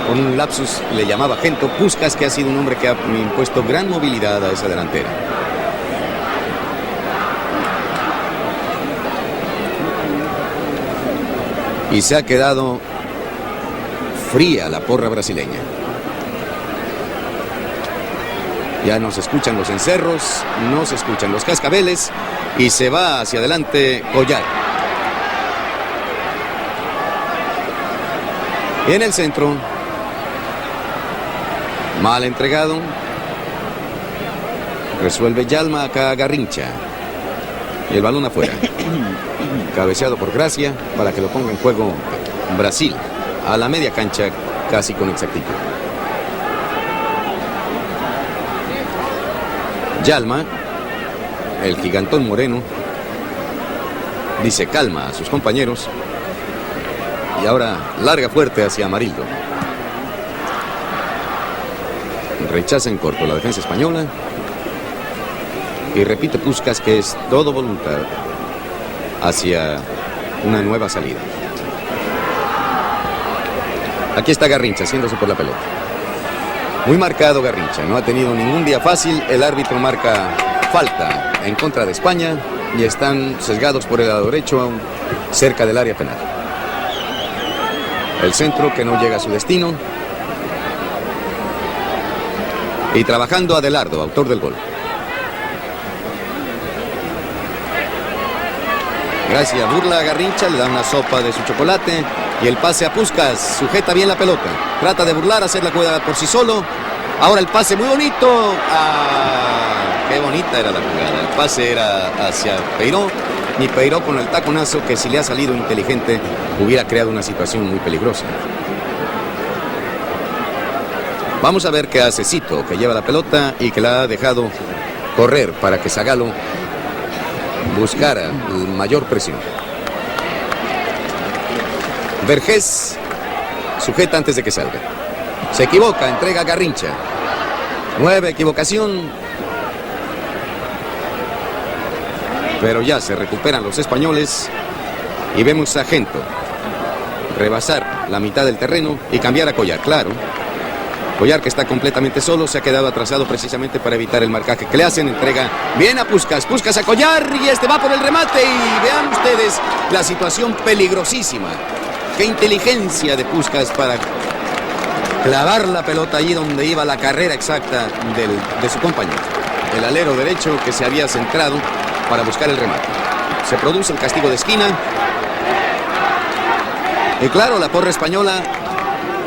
con un lapsus le llamaba Gento, Puskás, que ha sido un hombre que ha impuesto gran movilidad a esa delantera. Y se ha quedado fría la porra brasileña. Ya no se escuchan los encerros, no se escuchan los cascabeles y se va hacia adelante Collar. En el centro, mal entregado, resuelve Yalma acá Garrincha y el balón afuera. Cabeceado por Gracia para que lo ponga en juego Brasil a la media cancha casi con exactitud. Yalma, el gigantón moreno, dice calma a sus compañeros y ahora larga fuerte hacia Amarildo. Rechaza en corto la defensa española y repite Puskás que es todo voluntad hacia una nueva salida. Aquí está Garrincha haciéndose por la pelota. Muy marcado Garrincha, no ha tenido ningún día fácil. El árbitro marca falta en contra de España y están sesgados por el lado derecho cerca del área penal. El centro que no llega a su destino. Y trabajando Adelardo, autor del gol. Gracias, burla a Garrincha, le da una sopa de su chocolate y el pase a Puskás, sujeta bien la pelota, trata de burlar, hacer la jugada por sí solo. Ahora el pase muy bonito. Qué bonita era la jugada. El pase era hacia Peiró y Peiró con el taconazo que si le ha salido inteligente hubiera creado una situación muy peligrosa. Vamos a ver qué hace Cito, que lleva la pelota y que la ha dejado correr para que Zagallo buscara mayor presión. Vergés sujeta antes de que salga. Se equivoca, entrega a Garrincha. Nueva equivocación. Pero ya se recuperan los españoles y vemos a Gento rebasar la mitad del terreno y cambiar a Collar, claro. Collar, que está completamente solo, se ha quedado atrasado precisamente para evitar el marcaje que le hacen. Entrega bien a Puskás, Puskás a Collar y este va por el remate. Y vean ustedes la situación peligrosísima. Qué inteligencia de Puskás para clavar la pelota allí donde iba la carrera exacta de su compañero. El alero derecho que se había centrado para buscar el remate. Se produce el castigo de esquina. Y claro, la porra española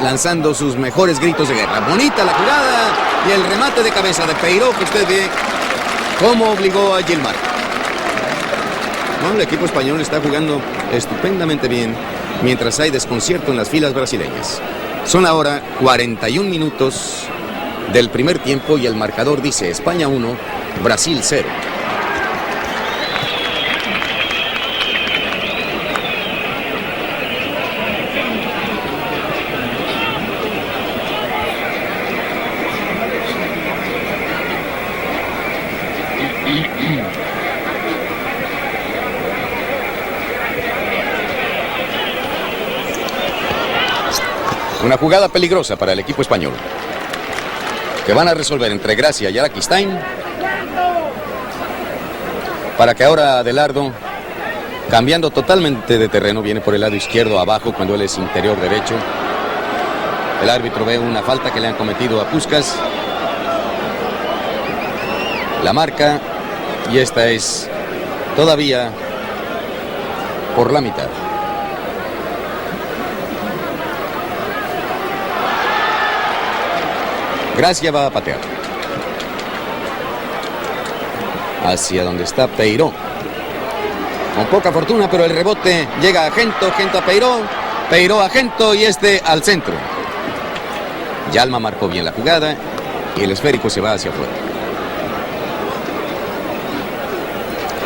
lanzando sus mejores gritos de guerra. Bonita la jugada y el remate de cabeza de Peiró, que usted ve cómo obligó a Gilmar. No, el equipo español está jugando estupendamente bien mientras hay desconcierto en las filas brasileñas. Son ahora 41 minutos del primer tiempo y el marcador dice España 1, Brasil 0. Una jugada peligrosa para el equipo español, que van a resolver entre Gracia y Araquistain, para que ahora Adelardo, cambiando totalmente de terreno, viene por el lado izquierdo abajo cuando él es interior derecho. El árbitro ve una falta que le han cometido a Puskás, la marca y esta es todavía por la mitad. Gracia va a patear. hacia donde está Peiró. Con poca fortuna, pero el rebote llega a Gento, Gento a Peiró, Peiró a Gento y este al centro. Yalma marcó bien la jugada y el esférico se va hacia afuera.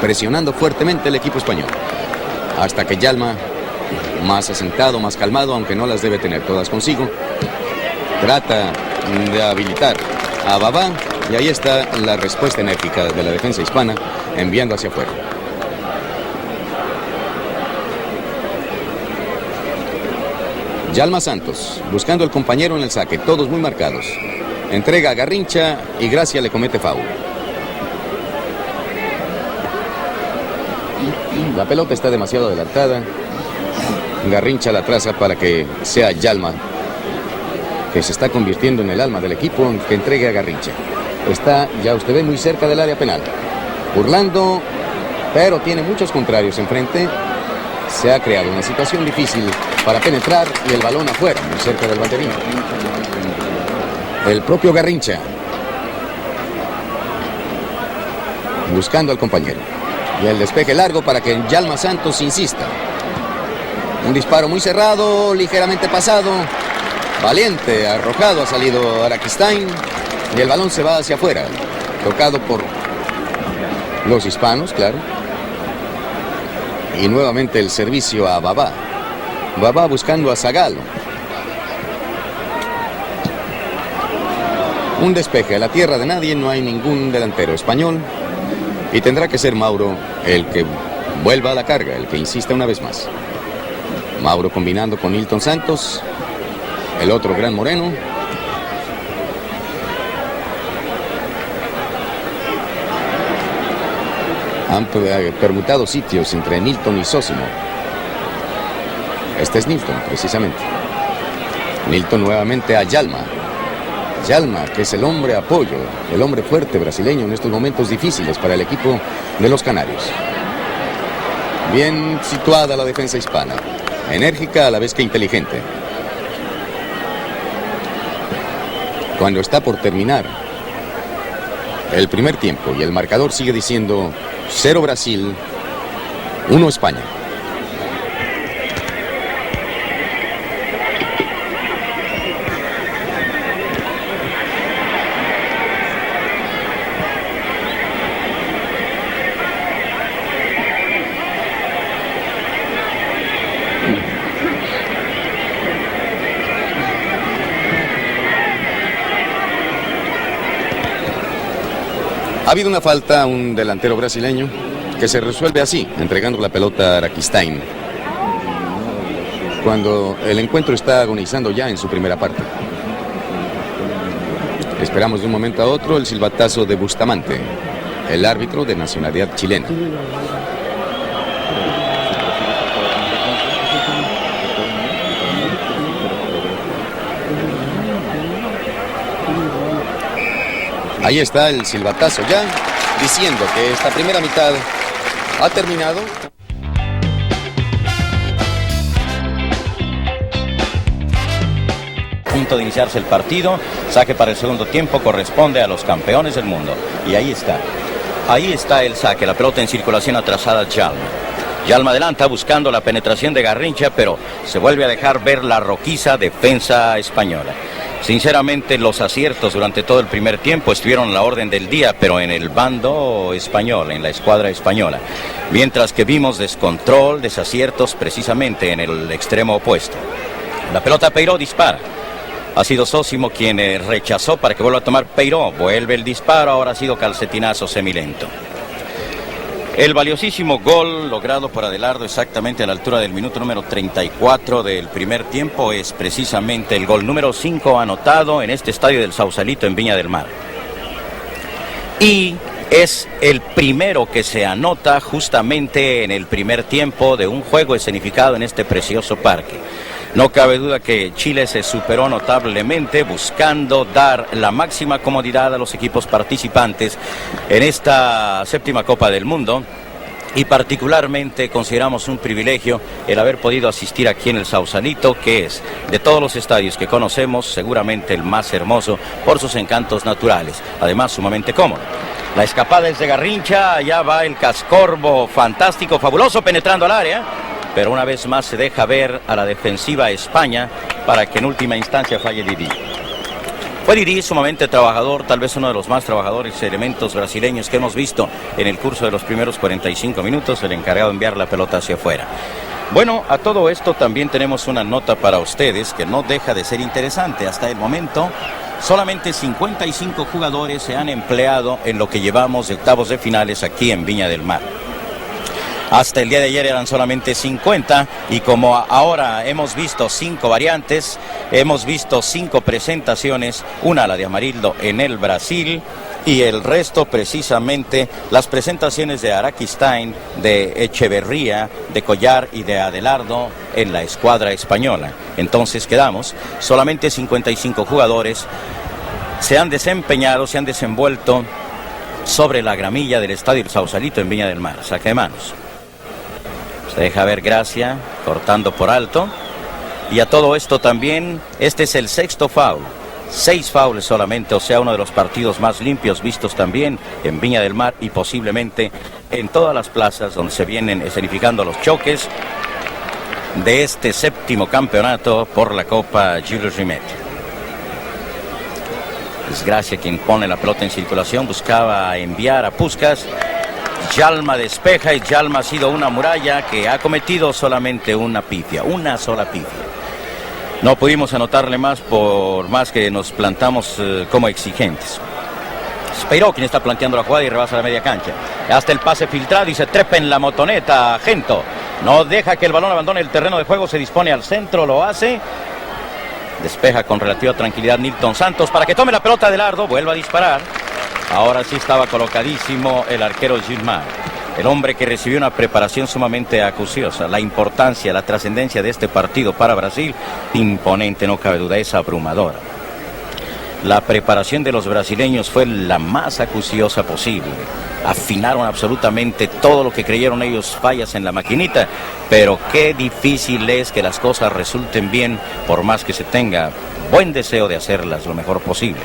Presionando fuertemente el equipo español. Hasta que Yalma, más asentado, más calmado, aunque no las debe tener todas consigo, trata de habilitar a Babá. Y ahí está la respuesta enérgica de la defensa hispana, enviando hacia afuera. Yalma Santos, buscando al compañero en el saque, todos muy marcados. Entrega a Garrincha y Gracia le comete foul. La pelota está demasiado adelantada. Garrincha la traza para que sea Yalma, que se está convirtiendo en el alma del equipo, que entregue a Garrincha. Está, ya usted ve, muy cerca del área penal. Burlando, pero tiene muchos contrarios enfrente. Se ha creado una situación difícil para penetrar y el balón afuera, muy cerca del banderín. El propio Garrincha, buscando al compañero. Y el despeje largo para que Yalma Santos insista. Un disparo muy cerrado, ligeramente pasado. Valiente, arrojado, ha salido Araquistain. Y el balón se va hacia afuera. Tocado por los hispanos, claro. Y nuevamente el servicio a Babá. Babá buscando a Zagallo. Un despeje a la tierra de nadie, no hay ningún delantero español. Y tendrá que ser Mauro el que vuelva a la carga, el que insista una vez más. Mauro combinando con Nilton Santos, el otro gran moreno. Han permutado sitios entre Nilton y Sosimo. Este es Nilton, precisamente. Nilton nuevamente a Yalma. Yalma, que es el hombre apoyo, el hombre fuerte brasileño en estos momentos difíciles para el equipo de los canarios. Bien situada la defensa hispana, enérgica a la vez que inteligente. Cuando está por terminar el primer tiempo y el marcador sigue diciendo 0 Brasil, 1 España. Ha habido una falta a un delantero brasileño que se resuelve así, entregando la pelota a Araquistain, cuando el encuentro está agonizando ya en su primera parte. Esperamos de un momento a otro el silbatazo de Bustamante, el árbitro de nacionalidad chilena. Ahí está el silbatazo ya, diciendo que esta primera mitad ha terminado. Punto de iniciarse el partido, saque para el segundo tiempo, corresponde a los campeones del mundo. Y ahí está el saque, la pelota en circulación atrasada Yalma. Yalma adelanta buscando la penetración de Garrincha, pero se vuelve a dejar ver la roquiza defensa española. Sinceramente, los aciertos durante todo el primer tiempo estuvieron a la orden del día, pero en el bando español, en la escuadra española. Mientras que vimos descontrol, desaciertos precisamente en el extremo opuesto. La pelota Peiró dispara. Ha sido Sosimo quien rechazó para que vuelva a tomar Peiró. Vuelve el disparo, ahora ha sido calcetinazo semilento. El valiosísimo gol logrado por Adelardo exactamente a la altura del minuto número 34 del primer tiempo es precisamente el gol número 5 anotado en este estadio del Sausalito en Viña del Mar. Y es el primero que se anota justamente en el primer tiempo de un juego escenificado en este precioso parque. No cabe duda que Chile se superó notablemente buscando dar la máxima comodidad a los equipos participantes en esta séptima Copa del Mundo y particularmente consideramos un privilegio el haber podido asistir aquí en el Sausalito, que es de todos los estadios que conocemos seguramente el más hermoso por sus encantos naturales, además sumamente cómodo. La escapada es de Garrincha, allá va el Cascorbo, fantástico, fabuloso, penetrando al área. Pero una vez más se deja ver a la defensiva España para que en última instancia falle Didi. Fue Didi sumamente trabajador, tal vez uno de los más trabajadores elementos brasileños que hemos visto en el curso de los primeros 45 minutos, el encargado de enviar la pelota hacia afuera. Bueno, a todo esto también tenemos una nota para ustedes que no deja de ser interesante. Hasta el momento, solamente 55 jugadores se han empleado en lo que llevamos de octavos de finales aquí en Viña del Mar. Hasta el día de ayer eran solamente 50 y como ahora hemos visto 5 variantes, hemos visto 5 presentaciones, una la de Amarildo en el Brasil y el resto precisamente las presentaciones de Araquistain, de Echeverría, de Collar y de Adelardo en la escuadra española. Entonces quedamos, solamente 55 jugadores se han desempeñado, se han desenvuelto sobre la gramilla del Estadio El Sausalito en Viña del Mar. Saque de manos. Se deja ver Gracia cortando por alto. Y a todo esto también, este es el sexto foul. 6 fouls solamente, o sea, uno de los partidos más limpios vistos también en Viña del Mar y posiblemente en todas las plazas donde se vienen escenificando los choques de este séptimo campeonato por la Copa Jules Rimet. Es Gracia quien pone la pelota en circulación, buscaba enviar a Puskás. Djalma despeja y Djalma ha sido una muralla que ha cometido solamente una pifia, una sola pifia. No pudimos anotarle más por más que nos plantamos como exigentes. Speiró quien está planteando la jugada y rebasa la media cancha. Hasta el pase filtrado y se trepa en la motoneta Gento. No deja que el balón abandone el terreno de juego, se dispone al centro, lo hace. Despeja con relativa tranquilidad Nilton Santos para que tome la pelota de Lardo, vuelva a disparar. Ahora sí estaba colocadísimo el arquero Gilmar, el hombre que recibió una preparación sumamente acuciosa. La importancia, la trascendencia de este partido para Brasil, imponente, no cabe duda, es abrumadora. La preparación de los brasileños fue la más acuciosa posible. Afinaron absolutamente todo lo que creyeron ellos fallas en la maquinita, pero qué difícil es que las cosas resulten bien por más que se tenga buen deseo de hacerlas lo mejor posible.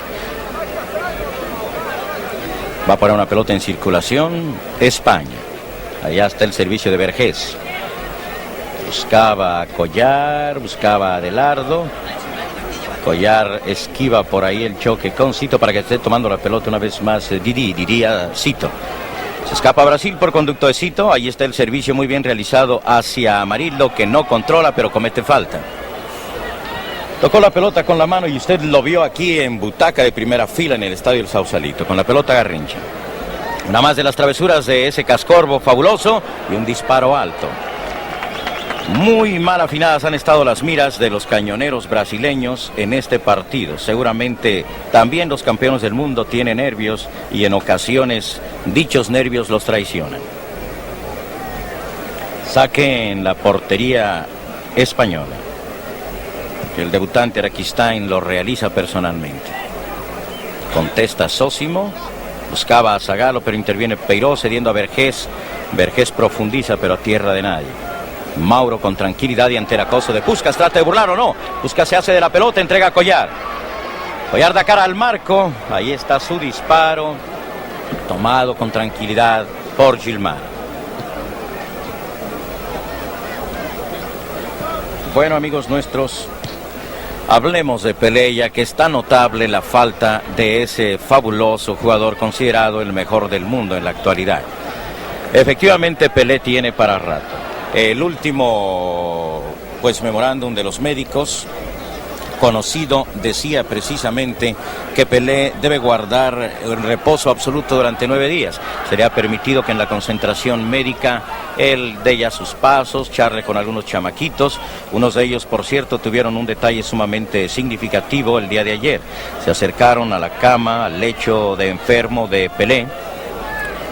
Va a poner una pelota en circulación España. Allá está el servicio de Vergés. Buscaba a Collar, buscaba a Adelardo. Collar esquiva por ahí el choque con Cito para que esté tomando la pelota una vez más Didi, diría Cito. Se escapa Brasil por conducto de Cito. Ahí está el servicio muy bien realizado hacia Amarildo, que no controla pero comete falta. Tocó la pelota con la mano y usted lo vio aquí en butaca de primera fila en el Estadio El Sausalito, con la pelota Garrincha. Una más de las travesuras de ese Cascorbo fabuloso y un disparo alto. Muy mal afinadas han estado las miras de los cañoneros brasileños en este partido. Seguramente también los campeones del mundo tienen nervios y en ocasiones dichos nervios los traicionan. Saque en la portería española. El debutante Araquistain lo realiza personalmente. Contesta Sósimo, buscaba a Zagalo, pero interviene Peiró cediendo a Vergés. Vergés profundiza, pero a tierra de nadie. Mauro con tranquilidad y ante el acoso de Puskás, trata de burlar o no. Puskás se hace de la pelota, entrega a Collar. Collar da cara al marco, ahí está su disparo, tomado con tranquilidad por Gilmar. Bueno, amigos nuestros, hablemos de Pelé, ya que está notable la falta de ese fabuloso jugador considerado el mejor del mundo en la actualidad. Efectivamente, Pelé tiene para rato. El último, memorándum de los médicos conocido decía precisamente que Pelé debe guardar el reposo absoluto durante 9 días. Sería permitido que en la concentración médica él dé ya sus pasos, charle con algunos chamaquitos. Unos de ellos, por cierto, tuvieron un detalle sumamente significativo el día de ayer. Se acercaron a la cama, al lecho de enfermo de Pelé.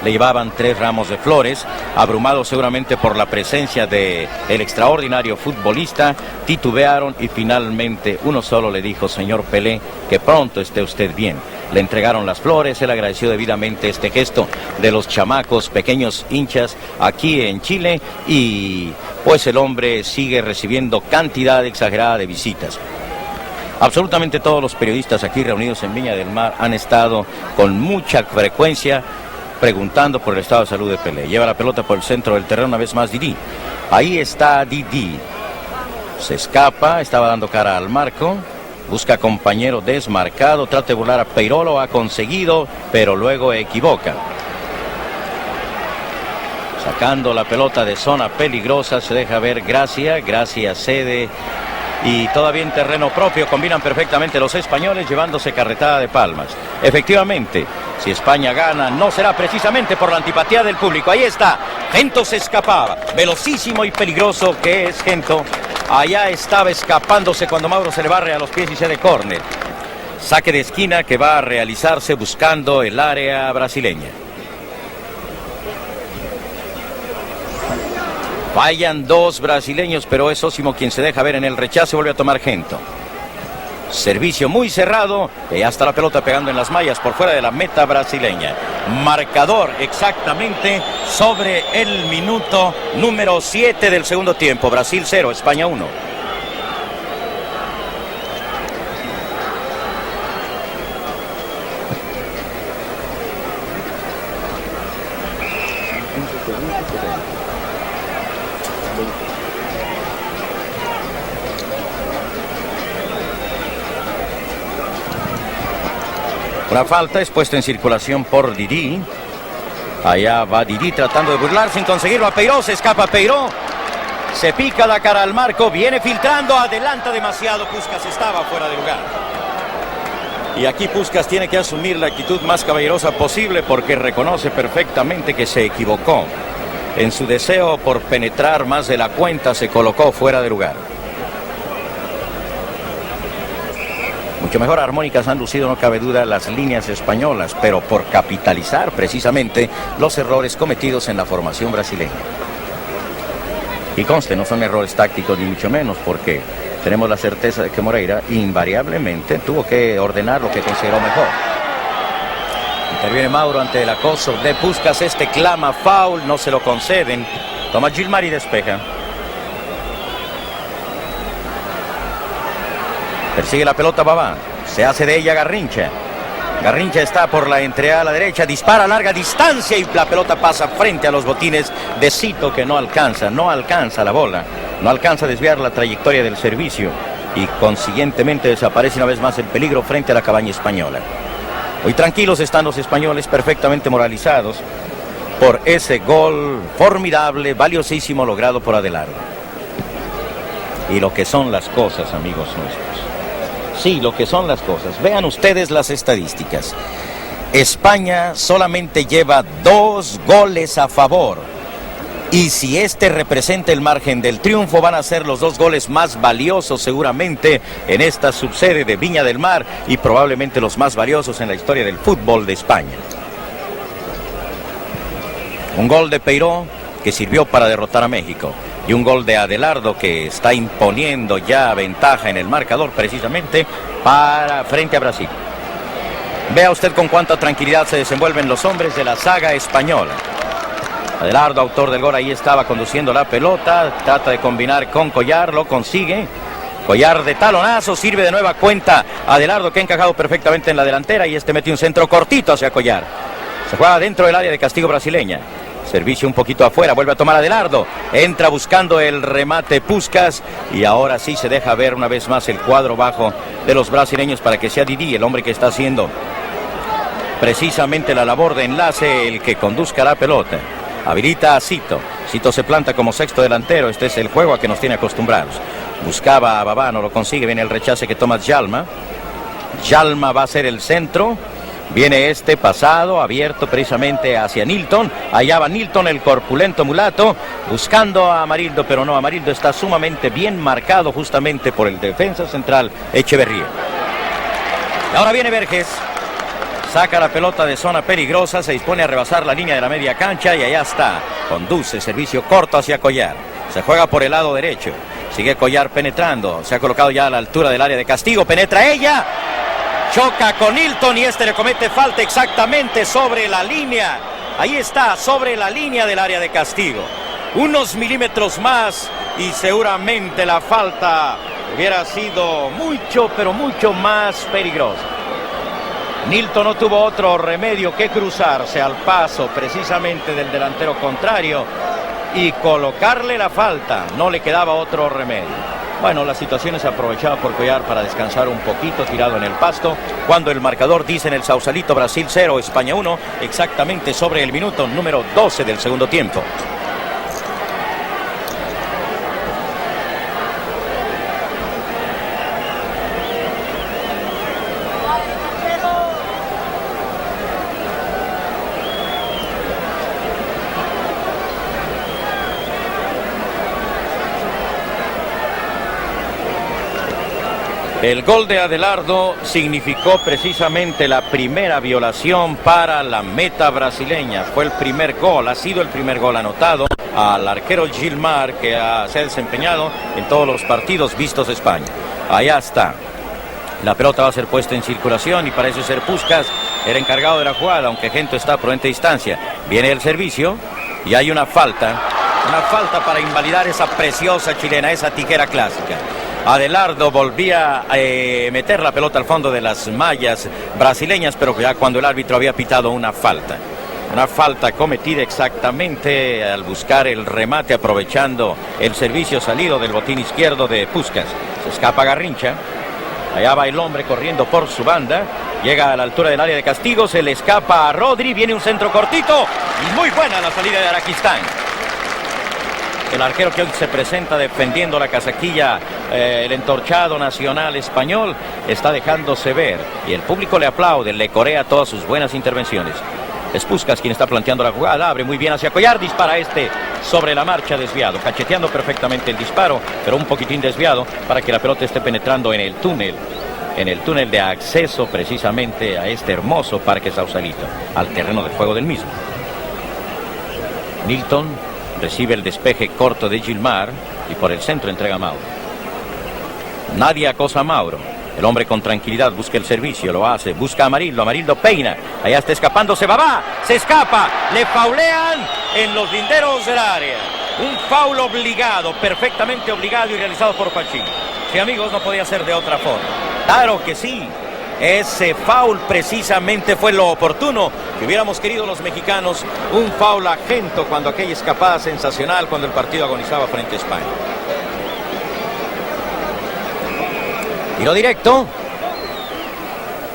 Le llevaban 3 ramos de flores, abrumados seguramente por la presencia del extraordinario futbolista, titubearon y finalmente uno solo le dijo: señor Pelé, que pronto esté usted bien. Le entregaron las flores, él agradeció debidamente este gesto de los chamacos, pequeños hinchas aquí en Chile, y pues el hombre sigue recibiendo cantidad exagerada de visitas. Absolutamente todos los periodistas aquí reunidos en Viña del Mar han estado con mucha frecuencia preguntando por el estado de salud de Pelé. Lleva la pelota por el centro del terreno una vez más Didi. Ahí está Didi. Se escapa, estaba dando cara al marco. Busca compañero desmarcado, trata de burlar a Peiró, lo ha conseguido, pero luego equivoca. Sacando la pelota de zona peligrosa, se deja ver Gracia. Gracia cede y todavía en terreno propio combinan perfectamente los españoles, llevándose carretada de palmas. Efectivamente, si España gana, no será precisamente por la antipatía del público. Ahí está, Gento se escapaba, velocísimo y peligroso que es Gento. Allá estaba escapándose cuando Mauro se le barre a los pies y se de córner. Saque de esquina que va a realizarse buscando el área brasileña. Fallan dos brasileños, pero es Osimo quien se deja ver en el rechazo y vuelve a tomar Gento. Servicio muy cerrado y hasta la pelota pegando en las mallas por fuera de la meta brasileña. Marcador exactamente sobre el minuto número 7 del segundo tiempo. Brasil 0, España 1. Una falta es puesta en circulación por Didi. Allá va Didi tratando de burlar sin conseguirlo a Peiró. Se escapa Peiró. Se pica la cara al marco. Viene filtrando. Adelanta demasiado. Puskás estaba fuera de lugar. Y aquí Puskás tiene que asumir la actitud más caballerosa posible porque reconoce perfectamente que se equivocó. En su deseo por penetrar más de la cuenta se colocó fuera de lugar. Mucho mejor armónicas han lucido, no cabe duda, las líneas españolas, pero por capitalizar precisamente los errores cometidos en la formación brasileña. Y conste, no son errores tácticos ni mucho menos, porque tenemos la certeza de que Moreira invariablemente tuvo que ordenar lo que consideró mejor. Interviene Mauro ante el acoso de Puskás, clama foul, no se lo conceden. Toma Gilmar y despeja. Persigue la pelota Babá, se hace de ella Garrincha. Garrincha está por la entreada a la derecha, dispara a larga distancia y la pelota pasa frente a los botines de Cito, que no alcanza la bola, no alcanza a desviar la trayectoria del servicio y consiguientemente desaparece una vez más el peligro frente a la cabaña española. Muy tranquilos están los españoles, perfectamente moralizados por ese gol formidable, valiosísimo, logrado por Adelardo. Y lo que son las cosas, amigos nuestros. Sí, lo que son las cosas. Vean ustedes las estadísticas. España solamente lleva 2 goles a favor. Y si este representa el margen del triunfo, van a ser los 2 goles más valiosos seguramente en esta subsede de Viña del Mar y probablemente los más valiosos en la historia del fútbol de España. Un gol de Peiró que sirvió para derrotar a México. Y un gol de Adelardo que está imponiendo ya ventaja en el marcador precisamente frente a Brasil. Vea usted con cuánta tranquilidad se desenvuelven los hombres de la saga española. Adelardo, autor del gol, ahí estaba conduciendo la pelota, trata de combinar con Collar, lo consigue. Collar de talonazo, sirve de nueva cuenta Adelardo, que ha encajado perfectamente en la delantera y mete un centro cortito hacia Collar. Se juega dentro del área de castigo brasileña. Servicio un poquito afuera, vuelve a tomar Adelardo, entra buscando el remate Puskás y ahora sí se deja ver una vez más el cuadro bajo de los brasileños para que sea Didi, el hombre que está haciendo precisamente la labor de enlace, el que conduzca la pelota. Habilita a Cito, Cito se planta como sexto delantero, este es el juego a que nos tiene acostumbrados. Buscaba a Babá, no lo consigue, viene el rechace que toma Djalma. Djalma va a ser el centro. Viene pasado, abierto precisamente hacia Nilton. Allá va Nilton, el corpulento mulato, buscando a Amarildo, pero no, Amarildo está sumamente bien marcado justamente por el defensa central Echeverría. Y ahora viene Vergés, saca la pelota de zona peligrosa, se dispone a rebasar la línea de la media cancha y allá está. Conduce, servicio corto hacia Collar. Se juega por el lado derecho. Sigue Collar penetrando, se ha colocado ya a la altura del área de castigo, penetra ella. Choca con Nilton y le comete falta exactamente sobre la línea. Ahí está, sobre la línea del área de castigo. Unos milímetros más y seguramente la falta hubiera sido mucho, pero mucho más peligrosa. Nilton no tuvo otro remedio que cruzarse al paso precisamente del delantero contrario y colocarle la falta. No le quedaba otro remedio. Bueno, la situación se aprovechaba por Cuellar para descansar un poquito tirado en el pasto, cuando el marcador dice en el Sausalito: Brasil 0, España 1, exactamente sobre el minuto número 12 del segundo tiempo. El gol de Adelardo significó precisamente la primera violación para la meta brasileña. Fue el primer gol, ha sido el primer gol anotado al arquero Gilmar, que se ha desempeñado en todos los partidos vistos de España. Allá está. La pelota va a ser puesta en circulación y parece ser Puskás el encargado de la jugada, aunque Gento está a prudente distancia. Viene el servicio y hay una falta para invalidar esa preciosa chilena, esa tijera clásica. Adelardo volvía a meter la pelota al fondo de las mallas brasileñas, pero ya cuando el árbitro había pitado una falta. Una falta cometida exactamente al buscar el remate, aprovechando el servicio salido del botín izquierdo de Puskás. Se escapa Garrincha. Allá va el hombre corriendo por su banda. Llega a la altura del área de castigo. Se le escapa a Rodri. Viene un centro cortito. Y muy buena la salida de Araquistán. El arquero que hoy se presenta defendiendo la casaquilla, el entorchado nacional español, está dejándose ver. Y el público le aplaude, le corea todas sus buenas intervenciones. Es Puskás quien está planteando la jugada, abre muy bien hacia Cuellar, dispara sobre la marcha desviado, cacheteando perfectamente el disparo, pero un poquitín desviado para que la pelota esté penetrando en el túnel de acceso precisamente a este hermoso Parque Sausalito, al terreno de juego del mismo. Nilton recibe el despeje corto de Gilmar y por el centro entrega a Mauro. Nadie acosa a Mauro. El hombre con tranquilidad busca el servicio, lo hace, busca a Amarildo, Amarildo peina, allá está escapándose, Babá, se escapa, le faulean en los linderos del área. Un faul obligado, perfectamente obligado y realizado por Pachín. Sí, amigos, no podía ser de otra forma. Claro que sí. Ese foul precisamente fue lo oportuno que hubiéramos querido los mexicanos, un foul a Gento cuando aquella escapada sensacional cuando el partido agonizaba frente a España. Tiro directo,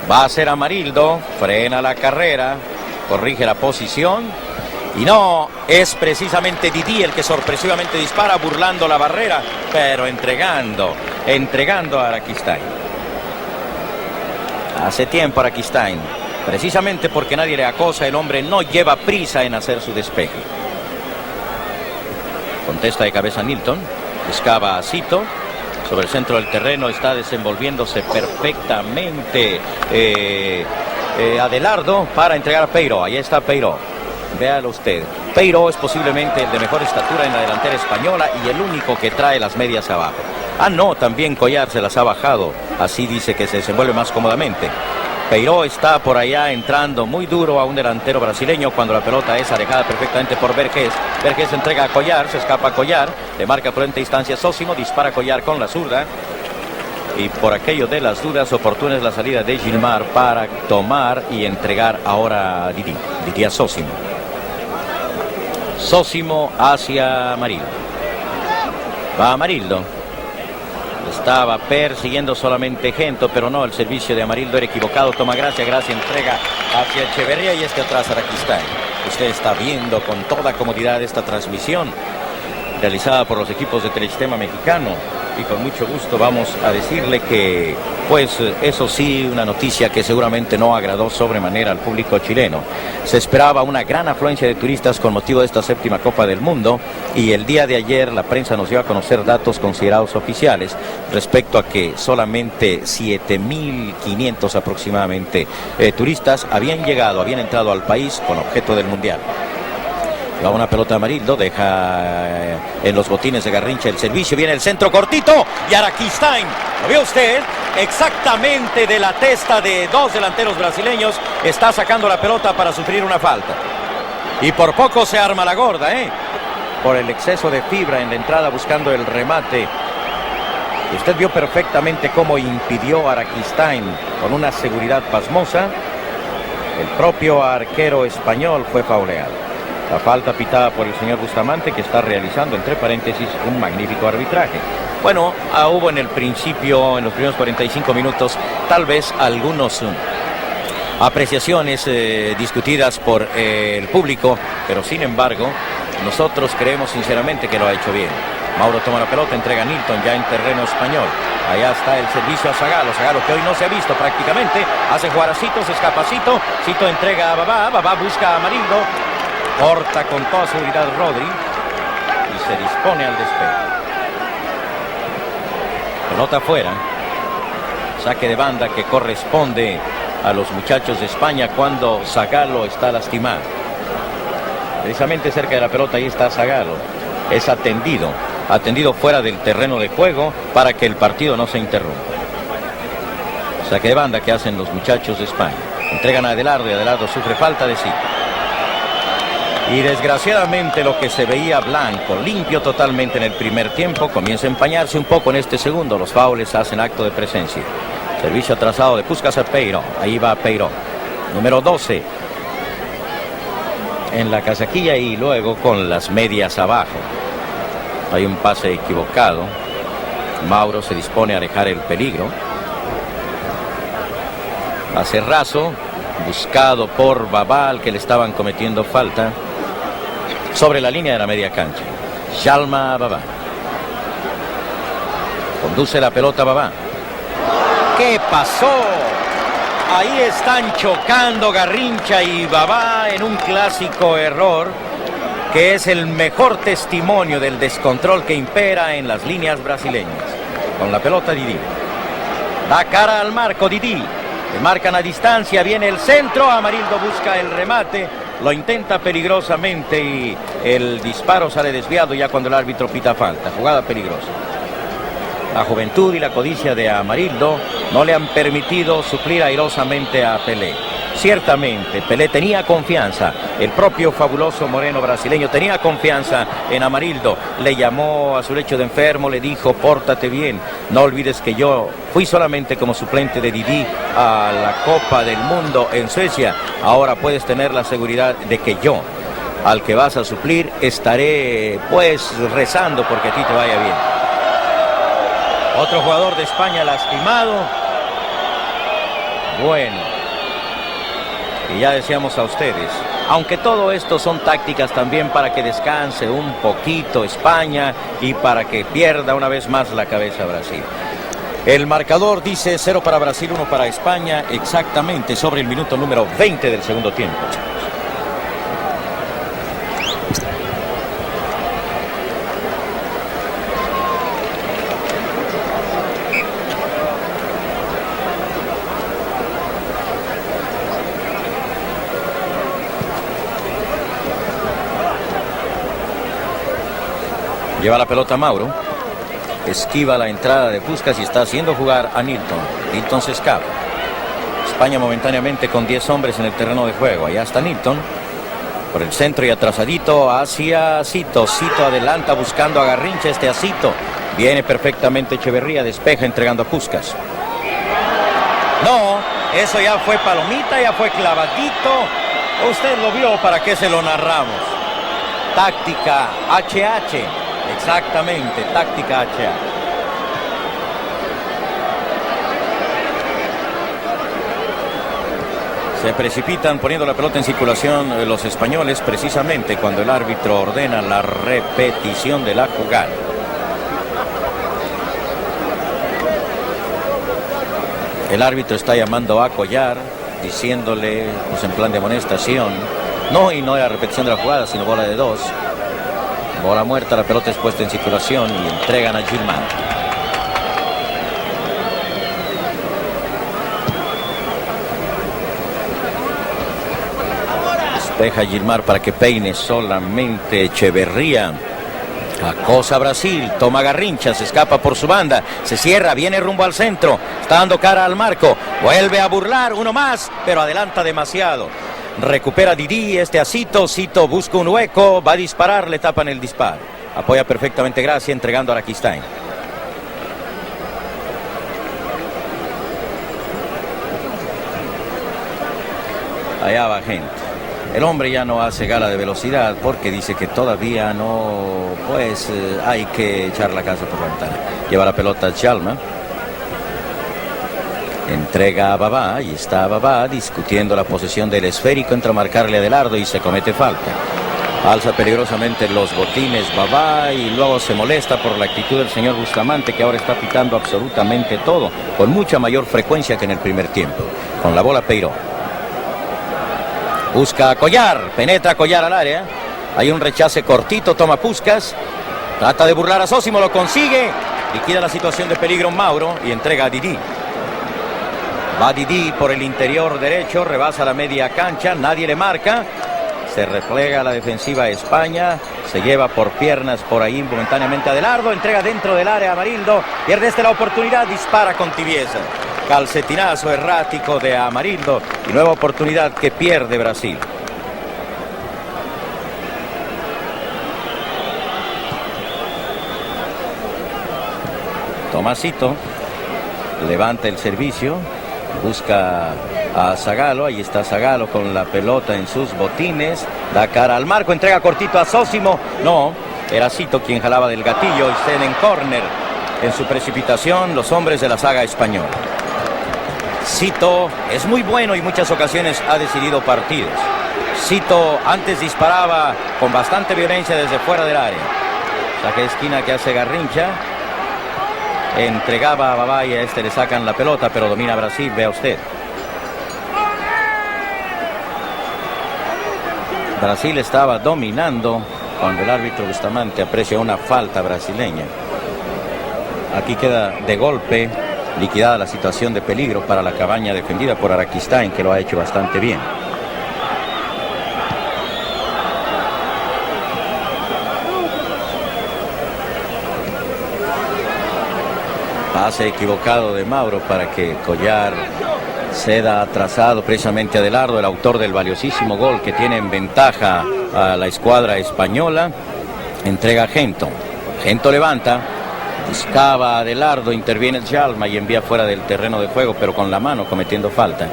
va a ser Amarildo, frena la carrera, corrige la posición y no, es precisamente Didi el que sorpresivamente dispara burlando la barrera, pero entregando a Araquistán. Hace tiempo Araquistán, precisamente porque nadie le acosa, el hombre no lleva prisa en hacer su despeje. Contesta de cabeza Nilton, excava a Cito, sobre el centro del terreno está desenvolviéndose perfectamente Adelardo para entregar a Peiró, ahí está Peiró, véalo usted. Peiró es posiblemente el de mejor estatura en la delantera española y el único que trae las medias abajo. Ah, no, también Cuellar se las ha bajado, así dice que se desenvuelve más cómodamente. Peiró está por allá entrando muy duro a un delantero brasileño cuando la pelota es alejada perfectamente por Vergés. Vergés entrega a Cuellar, se escapa a Cuellar, le marca por esta instancia Sósimo, dispara a Cuellar con la zurda. Y por aquello de las dudas, oportuna es la salida de Gilmar para tomar y entregar ahora a Didi a Sósimo. Sósimo hacia Amarildo. Va Amarildo. Estaba persiguiendo solamente Gento, pero no, el servicio de Amarildo era equivocado. Toma Gracia entrega hacia Echeverría y atrás Araquistán. Usted está viendo con toda comodidad esta transmisión realizada por los equipos de Telesistema Mexicano y con mucho gusto vamos a decirle que, pues eso sí, una noticia que seguramente no agradó sobremanera al público chileno. Se esperaba una gran afluencia de turistas con motivo de esta 7ª Copa del Mundo y el día de ayer la prensa nos dio a conocer datos considerados oficiales respecto a que solamente 7.500 aproximadamente turistas habían entrado al país con objeto del Mundial. Va una pelota Amarildo, deja en los botines de Garrincha el servicio, viene el centro cortito y Araquistán, ¿lo vio usted? Exactamente de la testa de dos delanteros brasileños, está sacando la pelota para sufrir una falta. Y por poco se arma la gorda, por el exceso de fibra en la entrada buscando el remate. Usted vio perfectamente cómo impidió a Araquistán con una seguridad pasmosa El propio arquero español fue fauleado. La falta pitada por el señor Bustamante, que está realizando, entre paréntesis, un magnífico arbitraje. Bueno, hubo en el principio, en los primeros 45 minutos, tal vez algunos apreciaciones discutidas por el público, pero sin embargo, nosotros creemos sinceramente que lo ha hecho bien. Mauro toma la pelota, entrega a Nilton ya en terreno español. Allá está el servicio a Zagallo. Zagallo, que hoy no se ha visto prácticamente, hace jugar a Cito, se escapa Cito. Cito entrega a Babá, Babá busca a Amarildo. Corta con toda seguridad Rodri y se dispone al despegue. Pelota afuera. Saque de banda que corresponde a los muchachos de España cuando Zagallo está lastimado. Precisamente cerca de la pelota ahí está Zagallo. Es atendido fuera del terreno de juego para que el partido no se interrumpa. Saque de banda que hacen los muchachos de España. Entregan a Adelardo y Adelardo sufre falta de Cito. Y desgraciadamente lo que se veía blanco, limpio totalmente en el primer tiempo, comienza a empañarse un poco en este segundo. Los faules hacen acto de presencia. Servicio atrasado de Puskás a Peiro. Ahí va Peiro. Número 12. En la casaquilla y luego con las medias abajo. Hay un pase equivocado. Mauro se dispone a alejar el peligro. Hace raso. Buscado por Babal, que le estaban cometiendo falta. Sobre la línea de la media cancha. Jalma Babá. Conduce la pelota Babá. ¿Qué pasó? Ahí están chocando Garrincha y Babá en un clásico error, que es el mejor testimonio del descontrol que impera en las líneas brasileñas. Con la pelota Didi. Da cara al marco Didi. Le marcan a distancia, viene el centro, Amarildo busca el remate, lo intenta peligrosamente y el disparo sale desviado ya cuando el árbitro pita falta. Jugada peligrosa. La juventud y la codicia de Amarildo no le han permitido suplir airosamente a Pelé. Ciertamente, Pelé tenía confianza, el propio fabuloso moreno brasileño tenía confianza en Amarildo. Le llamó a su lecho de enfermo, le dijo: pórtate bien, no olvides que yo fui solamente como suplente de Didi a la Copa del Mundo en Suecia. Ahora puedes tener la seguridad de que yo, al que vas a suplir, estaré pues rezando porque a ti te vaya bien. Otro jugador de España lastimado. Bueno. Y ya decíamos a ustedes, aunque todo esto son tácticas también para que descanse un poquito España y para que pierda una vez más la cabeza Brasil. El marcador dice 0 para Brasil, 1 para España, exactamente sobre el minuto número 20 del segundo tiempo. Lleva la pelota Mauro, esquiva la entrada de Puskás y está haciendo jugar a Nilton. Nilton se escapa. España momentáneamente con 10 hombres en el terreno de juego. Allá está Nilton, por el centro y atrasadito hacia Cito. Cito adelanta buscando a Garrincha, a Cito. Viene perfectamente Echeverría, despeja entregando a Puskás. No, eso ya fue palomita, ya fue clavadito. Usted lo vio, ¿para qué se lo narramos? Táctica HH. Exactamente, táctica HH. Se precipitan poniendo la pelota en circulación los españoles precisamente cuando el árbitro ordena la repetición de la jugada. El árbitro está llamando a Collar, diciéndole, pues en plan de amonestación, no la repetición de la jugada, sino bola de 2. Bola muerta, la pelota es puesta en circulación y entregan a Gilmar. Despeja Gilmar para que peine solamente Echeverría. Acosa Brasil, toma Garrincha, se escapa por su banda, se cierra, viene rumbo al centro, está dando cara al marco, vuelve a burlar, uno más, pero adelanta demasiado. Recupera Didi, a Cito, Cito busca un hueco, va a disparar, le tapan el disparo. Apoya perfectamente Gracia, entregando a Araquistain. Allá va gente. El hombre ya no hace gala de velocidad porque dice que todavía no, pues hay que echar la casa por la ventana. Lleva la pelota Djalma. Entrega a Babá y está Babá discutiendo la posesión del esférico. Entra a marcarle a Adelardo y se comete falta. Alza peligrosamente los botines Babá y luego se molesta por la actitud del señor Bustamante, que ahora está pitando absolutamente todo con mucha mayor frecuencia que en el primer tiempo. Con la bola Peiró. Busca a Collar, penetra Collar al área. Hay un rechace cortito, toma Puskás. Trata de burlar a Sosimo, lo consigue. Liquida la situación de peligro Mauro y entrega a Didi. Va Didi por el interior derecho, rebasa la media cancha, nadie le marca. Se replega a la defensiva España, se lleva por piernas por ahí momentáneamente a Adelardo, entrega dentro del área a Amarildo, pierde la oportunidad, dispara con tibieza. Calcetinazo errático de Amarildo y nueva oportunidad que pierde Brasil. Tomasito levanta el servicio, busca a Zagallo, ahí está Zagallo con la pelota en sus botines, da cara al marco, entrega cortito a Sosimo, no, era Cito quien jalaba del gatillo y se en córner. En su precipitación los hombres de la saga española. Cito es muy bueno y muchas ocasiones ha decidido partidos. Cito antes disparaba con bastante violencia desde fuera del área. Saque de esquina que hace Garrincha. Entregaba a Babá y a este le sacan la pelota, pero domina Brasil, vea usted. Brasil estaba dominando cuando el árbitro Bustamante aprecia una falta brasileña. Aquí queda de golpe liquidada la situación de peligro para la cabaña defendida por Araquistáin, que lo ha hecho bastante bien. Pase equivocado de Mauro para que Collar ceda atrasado precisamente a Adelardo, el autor del valiosísimo gol que tiene en ventaja a la escuadra española. Entrega a Gento. Gento levanta. Buscaba a Adelardo, interviene Djalma y envía fuera del terreno de juego, pero con la mano cometiendo falta.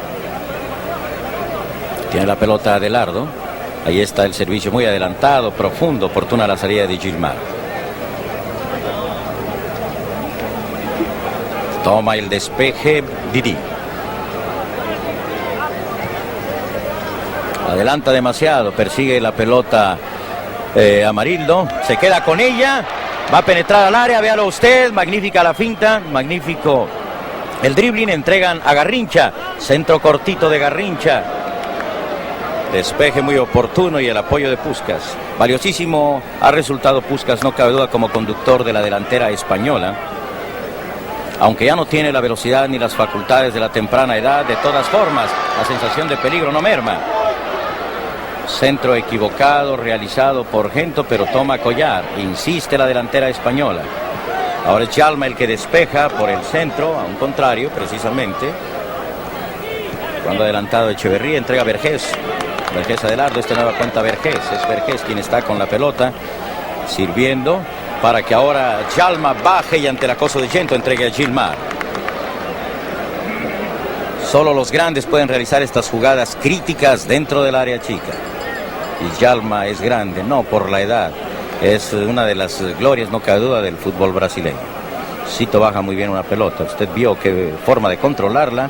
Tiene la pelota Adelardo. Ahí está el servicio muy adelantado, profundo, oportuna la salida de Gilmar. Toma el despeje Didi. Adelanta demasiado, persigue la pelota Amarildo, se queda con ella. Va a penetrar al área, véalo usted, magnífica la finta, magnífico el dribbling, entregan a Garrincha, centro cortito de Garrincha, despeje muy oportuno y el apoyo de Puskás. Valiosísimo ha resultado Puskás, no cabe duda, como conductor de la delantera española, aunque ya no tiene la velocidad ni las facultades de la temprana edad. De todas formas, la sensación de peligro no merma. Centro equivocado realizado por Gento, pero toma Collar. Insiste la delantera española. Ahora es Djalma el que despeja por el centro, a un contrario precisamente. Cuando adelantado Echeverría, entrega a Vergés. Vergés Adelardo, esta nueva cuenta Vergés. Es Vergés quien está con la pelota, sirviendo para que ahora Djalma baje y ante el acoso de Gento entregue a Gilmar. Solo los grandes pueden realizar estas jugadas críticas dentro del área chica. Y Djalma es grande, no por la edad. Es una de las glorias, no cabe duda, del fútbol brasileño. Cito baja muy bien una pelota. Usted vio qué forma de controlarla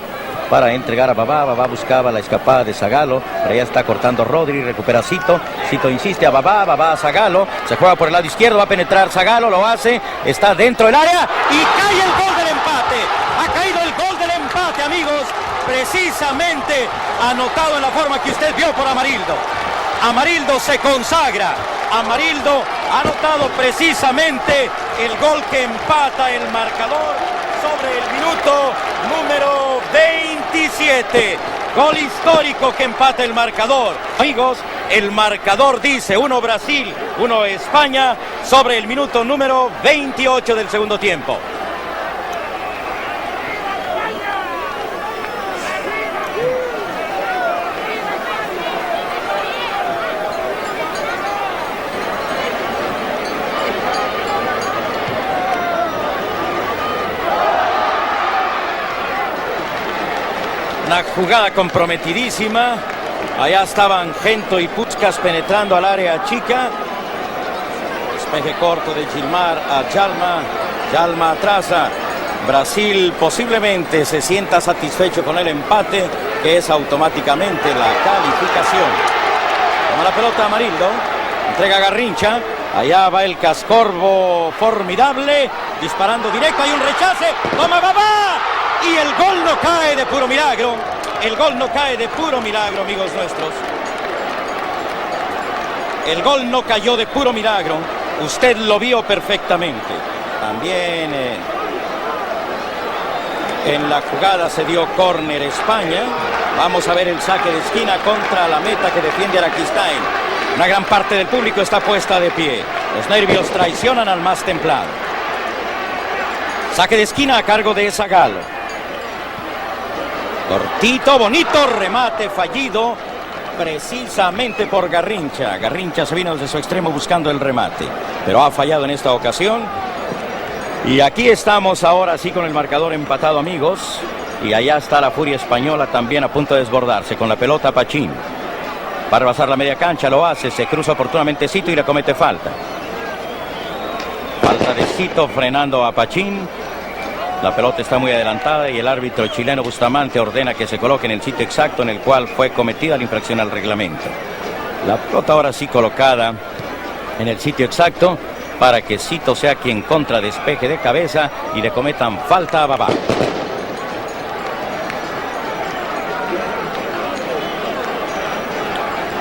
para entregar a Babá. Babá buscaba la escapada de Zagallo. Pero ya está cortando Rodri, recupera Cito. Cito insiste a Babá, Babá a Zagallo. Se juega por el lado izquierdo, va a penetrar Zagallo, lo hace. Está dentro del área y cae el gol del empate. Ha caído el gol del empate, amigos. Precisamente anotado en la forma que usted vio por Amarildo. Amarildo se consagra. Amarildo ha anotado precisamente el gol que empata el marcador sobre el minuto número 27. Gol histórico que empata el marcador. Amigos, el marcador dice 1 Brasil, 1 España sobre el minuto número 28 del segundo tiempo. Una jugada comprometidísima Allá estaban Gento y Puskás penetrando al área chica. Despeje corto de Gilmar a Djalma. Djalma atrasa. Brasil posiblemente se sienta satisfecho con el empate, que es automáticamente la calificación. Toma la pelota Amarildo. Entrega a Garrincha. Allá va el Cascorbo formidable. Disparando directo. Hay un rechace. Toma Babá. Y el gol no cae de puro milagro. El gol no cae de puro milagro, amigos nuestros. El gol no cayó de puro milagro. Usted lo vio perfectamente. También en la jugada se dio córner España. Vamos a ver el saque de esquina contra la meta que defiende Araquistáin. Una gran parte del público está puesta de pie. Los nervios traicionan al más templado. Saque de esquina a cargo de Zagallo. Cortito, bonito, remate fallido precisamente por Garrincha. Garrincha se vino desde su extremo buscando el remate, pero ha fallado en esta ocasión. Y aquí estamos ahora sí con el marcador empatado, amigos. Y allá está la furia española también a punto de desbordarse con la pelota Pachín. Va a rebasar la media cancha, lo hace, se cruza oportunamente Cito y le comete falta. Falta de Cito frenando a Pachín. La pelota está muy adelantada y el árbitro chileno Bustamante ordena que se coloque en el sitio exacto en el cual fue cometida la infracción al reglamento. La pelota ahora sí colocada en el sitio exacto para que Cito sea quien contra despeje de cabeza y le cometan falta a Babá.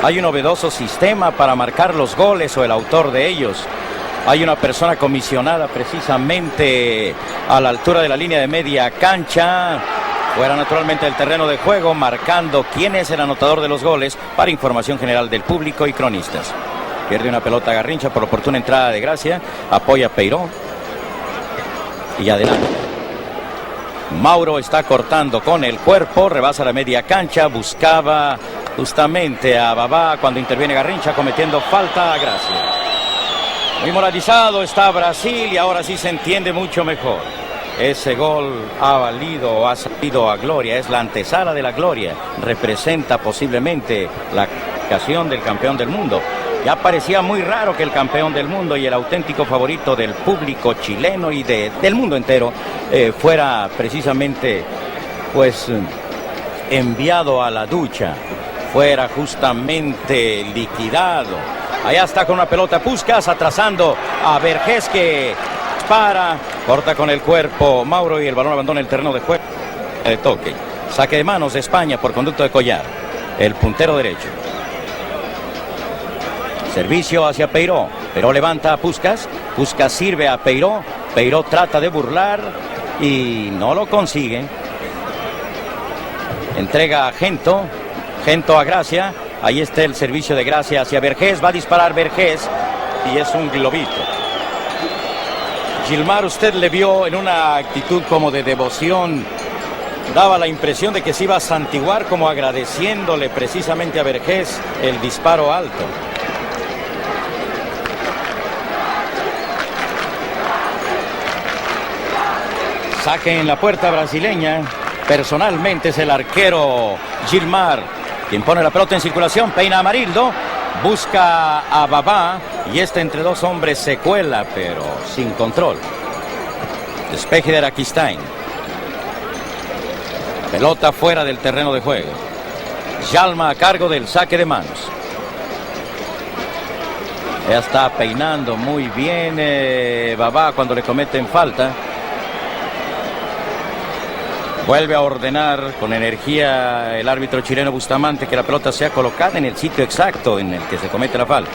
Hay un novedoso sistema para marcar los goles o el autor de ellos. Hay una persona comisionada precisamente a la altura de la línea de media cancha, fuera naturalmente del terreno de juego, marcando quién es el anotador de los goles para información general del público y cronistas. Pierde una pelota Garrincha por oportuna entrada de Gracia, apoya a Peiró y adelante. Mauro está cortando con el cuerpo, rebasa la media cancha, buscaba justamente a Babá cuando interviene Garrincha cometiendo falta a Gracia. Muy moralizado está Brasil y ahora sí se entiende mucho mejor. Ese gol ha valido, ha salido a gloria, es la antesala de la gloria. Representa posiblemente la ocasión del campeón del mundo. Ya parecía muy raro que el campeón del mundo y el auténtico favorito del público chileno y del mundo entero fuera precisamente pues enviado a la ducha, fuera justamente liquidado. Allá está con una pelota Puskás atrasando a Vergés que para, corta con el cuerpo Mauro y el balón abandona el terreno de juego. El toque, saque de manos de España por conducto de Collar, el puntero derecho. Servicio hacia Peiró. Peiró levanta a Puskás. Puskás sirve a Peiró. Peiró trata de burlar y no lo consigue. Entrega a Gento. Gento a Gracia. Ahí está el servicio de Gracia hacia Vergés. Va a disparar Vergés y es un globito. Gilmar, usted le vio en una actitud como de devoción. Daba la impresión de que se iba a santiguar, como agradeciéndole precisamente a Vergés el disparo alto. Saque en la puerta brasileña. Personalmente es el arquero Gilmar quien pone la pelota en circulación, peina a Amarildo, busca a Babá y este entre dos hombres se cuela, pero sin control. Despeje de Araquistáin. Pelota fuera del terreno de juego. Djalma a cargo del saque de manos. Ya está peinando muy bien Babá cuando le cometen falta. Vuelve a ordenar con energía el árbitro chileno Bustamante que la pelota sea colocada en el sitio exacto en el que se comete la falta.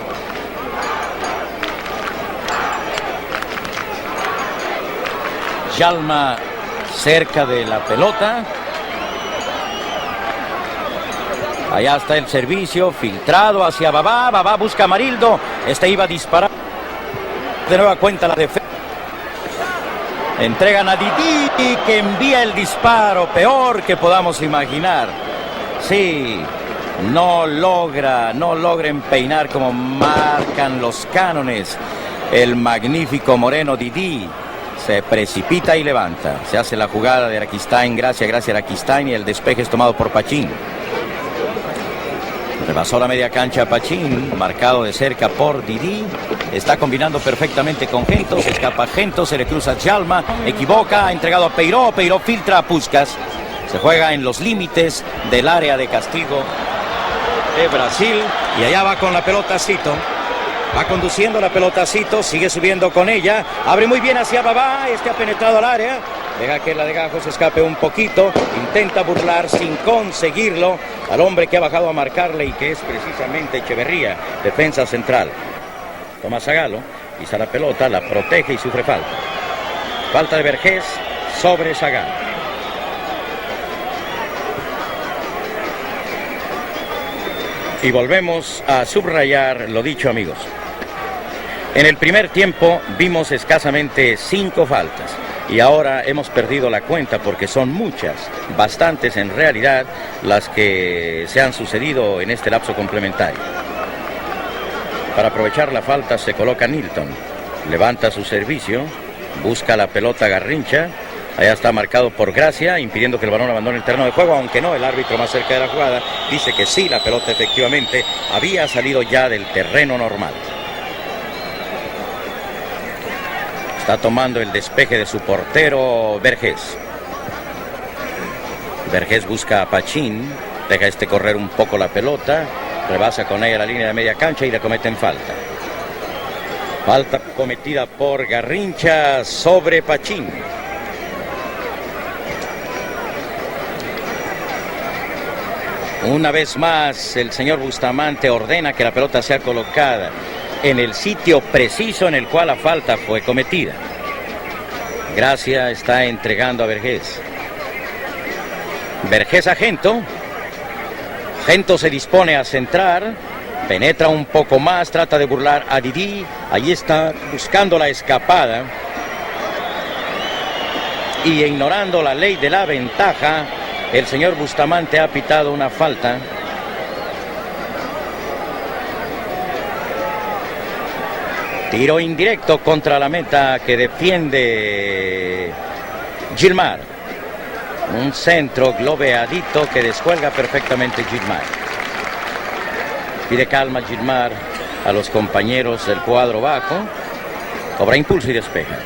Djalma cerca de la pelota. Allá está el servicio filtrado hacia Babá. Babá busca a Amarildo. Este iba a disparar. De nueva cuenta la defensa. Entregan a Didi que envía el disparo peor que podamos imaginar. Sí, no logra empeinar como marcan los cánones. El magnífico Moreno Didi se precipita y levanta. Se hace la jugada de Araquistáin, gracias Araquistáin y el despeje es tomado por Pachín. Rebasó la media cancha Pachín, marcado de cerca por Didi. Está combinando perfectamente con Gento. Se escapa Gento, se le cruza Djalma. Equivoca, ha entregado a Peiró. Peiró filtra a Puskás. Se juega en los límites del área de castigo de Brasil. Y allá va con la pelota Cito. Va conduciendo la pelota Cito, sigue subiendo con ella. Abre muy bien hacia Babá, ha penetrado al área. Deja que la de Gajos escape un poquito. Intenta burlar sin conseguirlo al hombre que ha bajado a marcarle y que es precisamente Echeverría, defensa central. Toma Zagallo, pisa la pelota, la protege y sufre falta. Falta de Vergés sobre Zagallo. Y volvemos a subrayar lo dicho, amigos. En el primer tiempo vimos escasamente 5 faltas y ahora hemos perdido la cuenta porque son muchas, bastantes en realidad, las que se han sucedido en este lapso complementario. Para aprovechar la falta se coloca Nilton, levanta su servicio, busca la pelota Garrincha, allá está marcado por Gracia, impidiendo que el balón abandone el terreno de juego, aunque no, el árbitro más cerca de la jugada dice que sí, la pelota efectivamente había salido ya del terreno normal. Está tomando el despeje de su portero Vergés. Vergés busca a Pachín, deja correr un poco la pelota, rebasa con ella la línea de media cancha y le cometen falta. Falta cometida por Garrincha sobre Pachín. Una vez más el señor Bustamante ordena que la pelota sea colocada en el sitio preciso en el cual la falta fue cometida. Gracia está entregando a Vergés. Vergés a Gento. Gento se dispone a centrar. Penetra un poco más, trata de burlar a Didi. Allí está buscando la escapada. Y ignorando la ley de la ventaja, el señor Bustamante ha pitado una falta. Tiro indirecto contra la meta que defiende Gilmar. Un centro globeadito que descuelga perfectamente Gilmar. Pide calma Gilmar a los compañeros del cuadro bajo. Cobra impulso y despeja.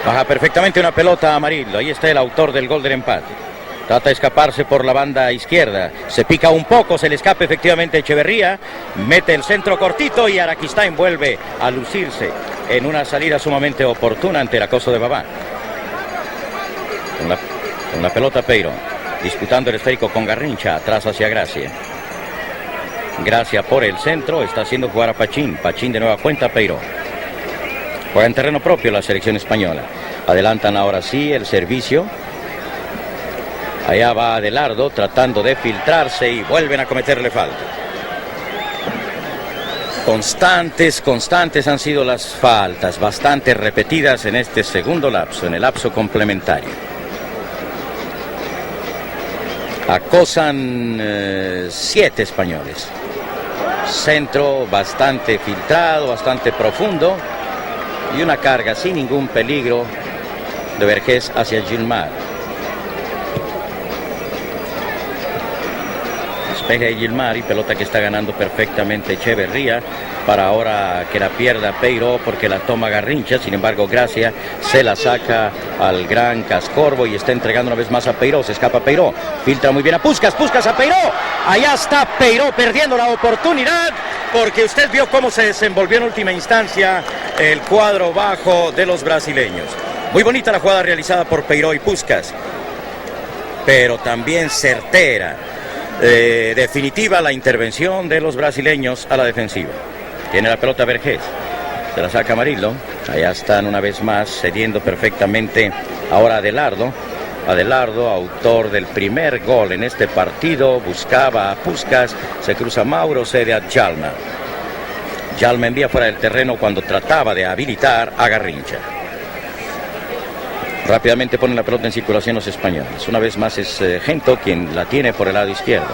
Baja perfectamente una pelota a Amarillo. Ahí está el autor del gol del empate. Trata de escaparse por la banda izquierda. Se pica un poco, se le escapa efectivamente Echeverría. Mete el centro cortito y Araquistáin vuelve a lucirse en una salida sumamente oportuna ante el acoso de Babá. Con la pelota Peiró. Disputando el esférico con Garrincha. Atrás hacia Gracia. Gracia por el centro. Está haciendo jugar a Pachín. Pachín de nueva cuenta Peiró. Juega en terreno propio la selección española. Adelantan ahora sí el servicio. Allá va Adelardo tratando de filtrarse y vuelven a cometerle falta. Constantes han sido las faltas, bastante repetidas en este segundo lapso, en el lapso complementario. Acosan 7 españoles. Centro bastante filtrado, bastante profundo. Y una carga sin ningún peligro de Vergés hacia Gilmar. Despeje de Gilmar y pelota que está ganando perfectamente Echeverría para ahora que la pierda Peiró porque la toma Garrincha. Sin embargo, Gracia se la saca al gran Cascorbo y está entregando una vez más a Peiró. Se escapa Peiró, filtra muy bien a Puskás, Puskás a Peiró. Allá está Peiró perdiendo la oportunidad porque usted vio cómo se desenvolvió en última instancia el cuadro bajo de los brasileños. Muy bonita la jugada realizada por Peiró y Puskás, pero también certera. Definitiva la intervención de los brasileños a la defensiva. Tiene la pelota Vergés, se la saca Amarillo. Allá están una vez más cediendo perfectamente ahora Adelardo. Adelardo, autor del primer gol en este partido, buscaba a Puskás, se cruza Mauro, cede a Djalma. Djalma envía fuera del terreno cuando trataba de habilitar a Garrincha. Rápidamente ponen la pelota en circulación los españoles. Una vez más es Gento quien la tiene por el lado izquierdo.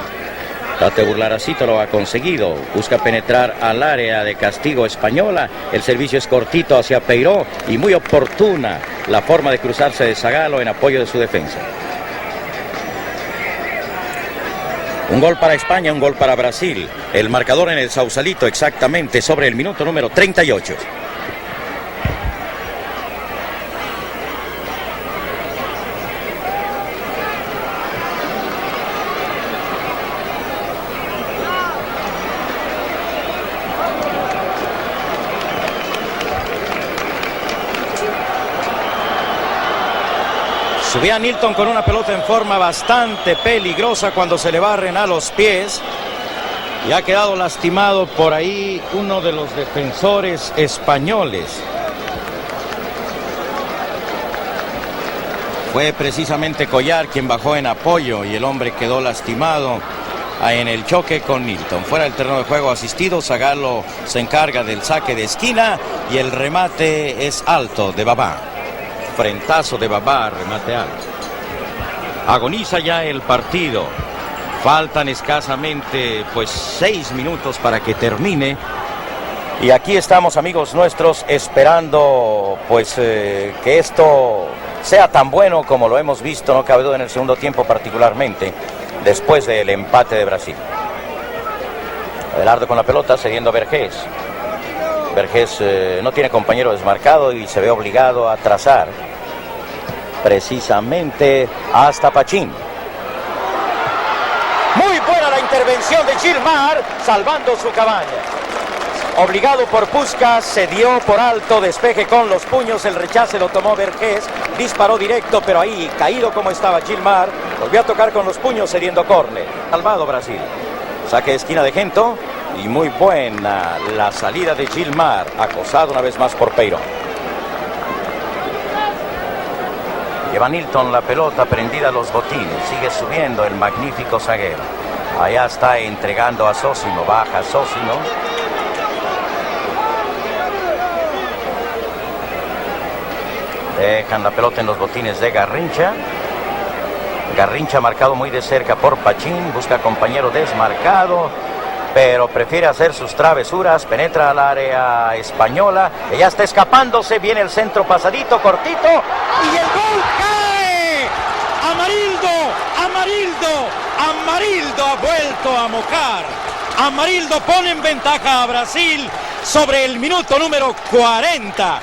Trata de burlar a Cito, lo ha conseguido. Busca penetrar al área de castigo española. El servicio es cortito hacia Peiró y muy oportuna la forma de cruzarse de Zagallo en apoyo de su defensa. Un gol para España, un gol para Brasil. El marcador en el Sausalito exactamente sobre el minuto número 38. Subía Nilton con una pelota en forma bastante peligrosa cuando se le barren a los pies. Y ha quedado lastimado por ahí uno de los defensores españoles. Fue precisamente Collar quien bajó en apoyo y el hombre quedó lastimado en el choque con Nilton. Fuera del terreno de juego asistido, Zagallo se encarga del saque de esquina y el remate es alto de Babá. Frentazo de Babá, remate alto. Agoniza ya el partido. Faltan escasamente 6 minutos para que termine. Y aquí estamos, amigos nuestros, esperando que esto sea tan bueno como lo hemos visto, no cabe duda, en el segundo tiempo, particularmente después del empate de Brasil. Adelardo con la pelota, cediendo a Vergés. Vergés no tiene compañero desmarcado y se ve obligado a trazar precisamente hasta Pachín. Muy buena la intervención de Gilmar, salvando su cabaña. Obligado por Puskás, se dio por alto, despeje con los puños, el rechace lo tomó Vergés, disparó directo, pero ahí, caído como estaba Gilmar, volvió a tocar con los puños, cediendo córner. Salvado Brasil. Saque de esquina de Gento, y muy buena la salida de Gilmar, acosado una vez más por Peirón. Lleva Nilton la pelota prendida a los botines, sigue subiendo el magnífico zaguero. Allá está entregando a Sosimo, baja Sosimo. Dejan la pelota en los botines de Garrincha. Garrincha marcado muy de cerca por Pachín, busca compañero desmarcado, pero prefiere hacer sus travesuras, penetra al área española, ella está escapándose, viene el centro pasadito, cortito, y el gol cae. Amarildo ha vuelto a mojar. Amarildo pone en ventaja a Brasil sobre el minuto número 40.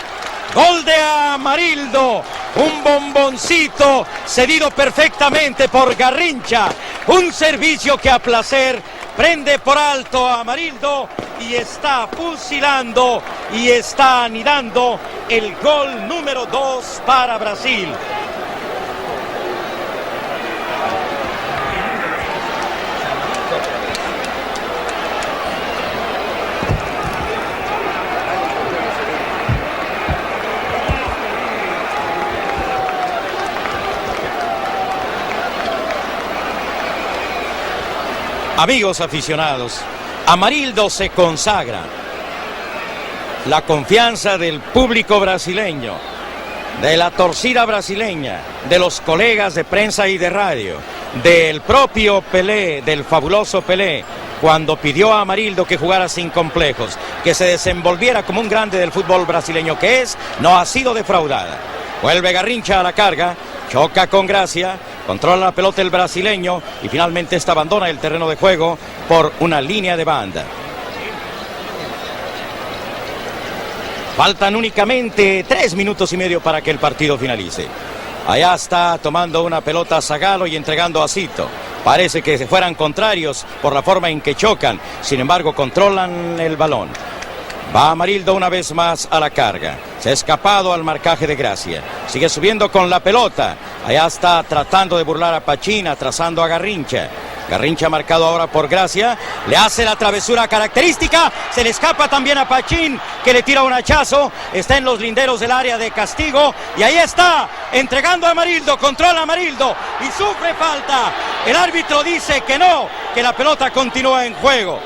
Gol de Amarildo, un bomboncito cedido perfectamente por Garrincha, un servicio que a placer prende por alto a Amarildo y está fusilando y está anidando el gol número 2 para Brasil. Amigos aficionados, Amarildo se consagra. La confianza del público brasileño, de la torcida brasileña, de los colegas de prensa y de radio, del propio Pelé, del fabuloso Pelé, cuando pidió a Amarildo que jugara sin complejos, que se desenvolviera como un grande del fútbol brasileño que es, no ha sido defraudada. Vuelve Garrincha a la carga, choca con Gracia, controla la pelota el brasileño y finalmente esta abandona el terreno de juego por una línea de banda. Faltan únicamente 3 minutos y medio para que el partido finalice. Allá está tomando una pelota Zagallo y entregando a Cito. Parece que se fueran contrarios por la forma en que chocan, sin embargo controlan el balón. Va Amarildo una vez más a la carga. Se ha escapado al marcaje de Gracia. Sigue subiendo con la pelota. Allá está tratando de burlar a Pachín, atrasando a Garrincha. Garrincha marcado ahora por Gracia. Le hace la travesura característica. Se le escapa también a Pachín, que le tira un hachazo. Está en los linderos del área de castigo. Y ahí está, entregando a Amarildo. Controla a Amarildo y sufre falta. El árbitro dice que no, que la pelota continúa en juego.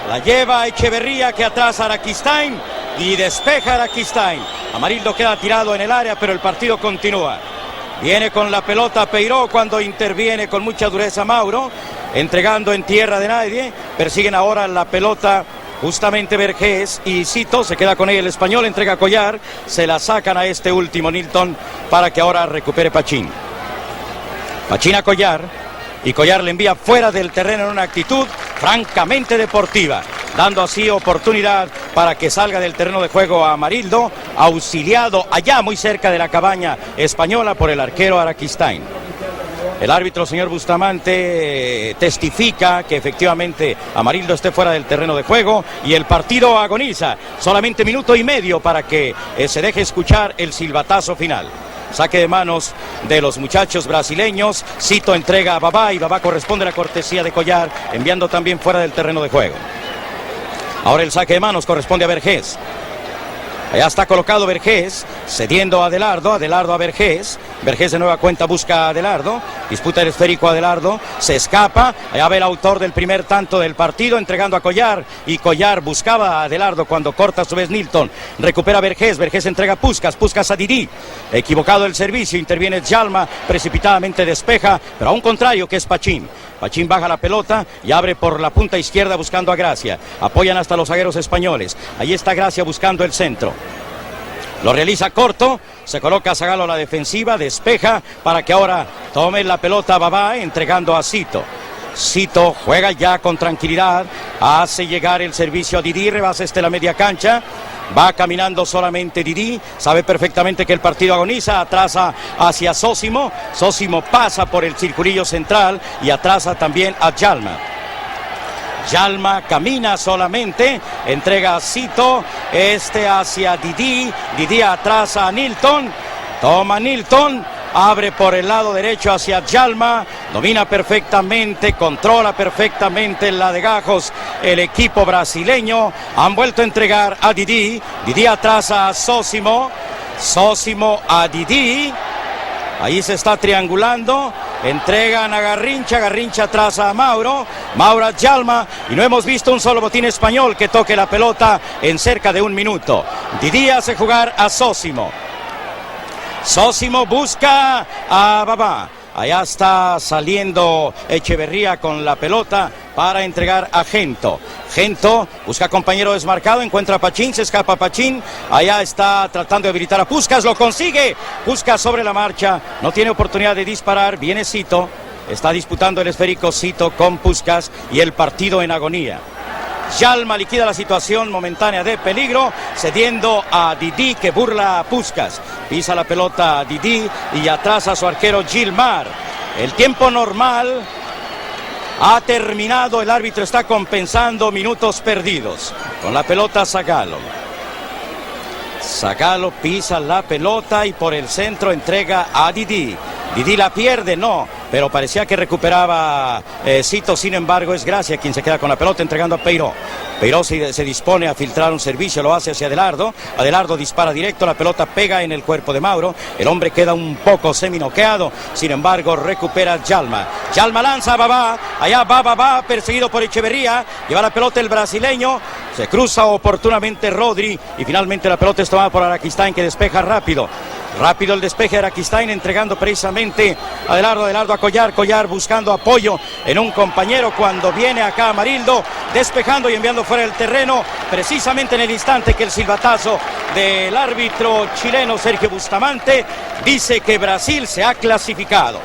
La lleva Echeverría, que atrasa a Araquistain y despeja a Araquistain. Amarildo queda tirado en el área, pero el partido continúa. Viene con la pelota Peiró cuando interviene con mucha dureza Mauro, entregando en tierra de nadie. Persiguen ahora la pelota justamente Vergés y Cito, se queda con ella el español, entrega a Collar, se la sacan a este último Nilton para que ahora recupere Pachín. Pachín a Collar. y Collar le envía fuera del terreno en una actitud francamente deportiva, dando así oportunidad para que salga del terreno de juego a Amarildo, auxiliado allá muy cerca de la cabaña española por el arquero Araquistain. El árbitro, señor Bustamante, testifica que efectivamente Amarildo esté fuera del terreno de juego y el partido agoniza. Solamente minuto y medio para que se deje escuchar el silbatazo final. Saque de manos de los muchachos brasileños. Cito entrega a Babá y Babá corresponde a la cortesía de Collar, enviando también fuera del terreno de juego. Ahora el saque de manos corresponde a Vergés. Allá está colocado Vergés, cediendo a Adelardo, Adelardo a Vergés. Vergés de nueva cuenta busca a Adelardo, disputa el esférico a Adelardo, se escapa, allá ve el autor del primer tanto del partido, entregando a Collar, y Collar buscaba a Adelardo cuando corta a su vez Nilton, recupera Vergés, Vergés entrega a Puskás, Puskás a Didi, equivocado el servicio, interviene Djalma, precipitadamente despeja, pero a un contrario que es Pachín. Pachín baja la pelota y abre por la punta izquierda buscando a Gracia. Apoyan hasta los zagueros españoles. Ahí está Gracia buscando el centro. Lo realiza corto, se coloca Zagallo a la defensiva, despeja para que ahora tome la pelota Babá, entregando a Cito. Cito juega ya con tranquilidad, hace llegar el servicio a Didi, rebasa la media cancha. Va caminando solamente Didi, sabe perfectamente que el partido agoniza, atrasa hacia Sosimo, Sosimo pasa por el circulillo central y atrasa también a Djalma. Djalma camina solamente, entrega a Cito, hacia Didi, Didi atrasa a Nilton, toma Nilton, abre por el lado derecho hacia Djalma, domina perfectamente, controla perfectamente la de Gajos, el equipo brasileño. Han vuelto a entregar a Didi, Didi atrasa a Sosimo, Sosimo a Didi, ahí se está triangulando, entregan a Garrincha, Garrincha atrasa a Mauro, Mauro a Djalma, y no hemos visto un solo botín español que toque la pelota en cerca de un minuto. Didi hace jugar a Sosimo. Sosimo busca a Babá. Allá está saliendo Echeverría con la pelota para entregar a Gento. Gento busca compañero desmarcado, encuentra a Pachín, se escapa Pachín. Allá está tratando de habilitar a Puskás, lo consigue. Puskás sobre la marcha, no tiene oportunidad de disparar. Viene Cito, está disputando el esférico Cito con Puskás y el partido en agonía. Djalma liquida la situación momentánea de peligro, cediendo a Didi que burla a Puskás. Pisa la pelota a Didi y atrás a su arquero Gilmar. El tiempo normal ha terminado, el árbitro está compensando minutos perdidos. Con la pelota Zagallo. Zagallo pisa la pelota y por el centro entrega a Didi. Didi la pierde, no, pero parecía que recuperaba Cito, sin embargo es Gracia quien se queda con la pelota entregando a Peiró. Peiró se dispone a filtrar un servicio, lo hace hacia Adelardo. Adelardo dispara directo, la pelota pega en el cuerpo de Mauro. El hombre queda un poco seminoqueado, sin embargo recupera Djalma. Djalma lanza a Babá, allá va Babá, perseguido por Echeverría. Lleva la pelota el brasileño, se cruza oportunamente Rodri y finalmente la pelota es tomada por Araquistain que despeja rápido. Rápido el despeje de Araquistain entregando precisamente a Adelardo a Collar. Collar buscando apoyo en un compañero cuando viene acá Amarildo, despejando y enviando fuera del terreno, precisamente en el instante que el silbatazo del árbitro chileno Sergio Bustamante dice que Brasil se ha clasificado.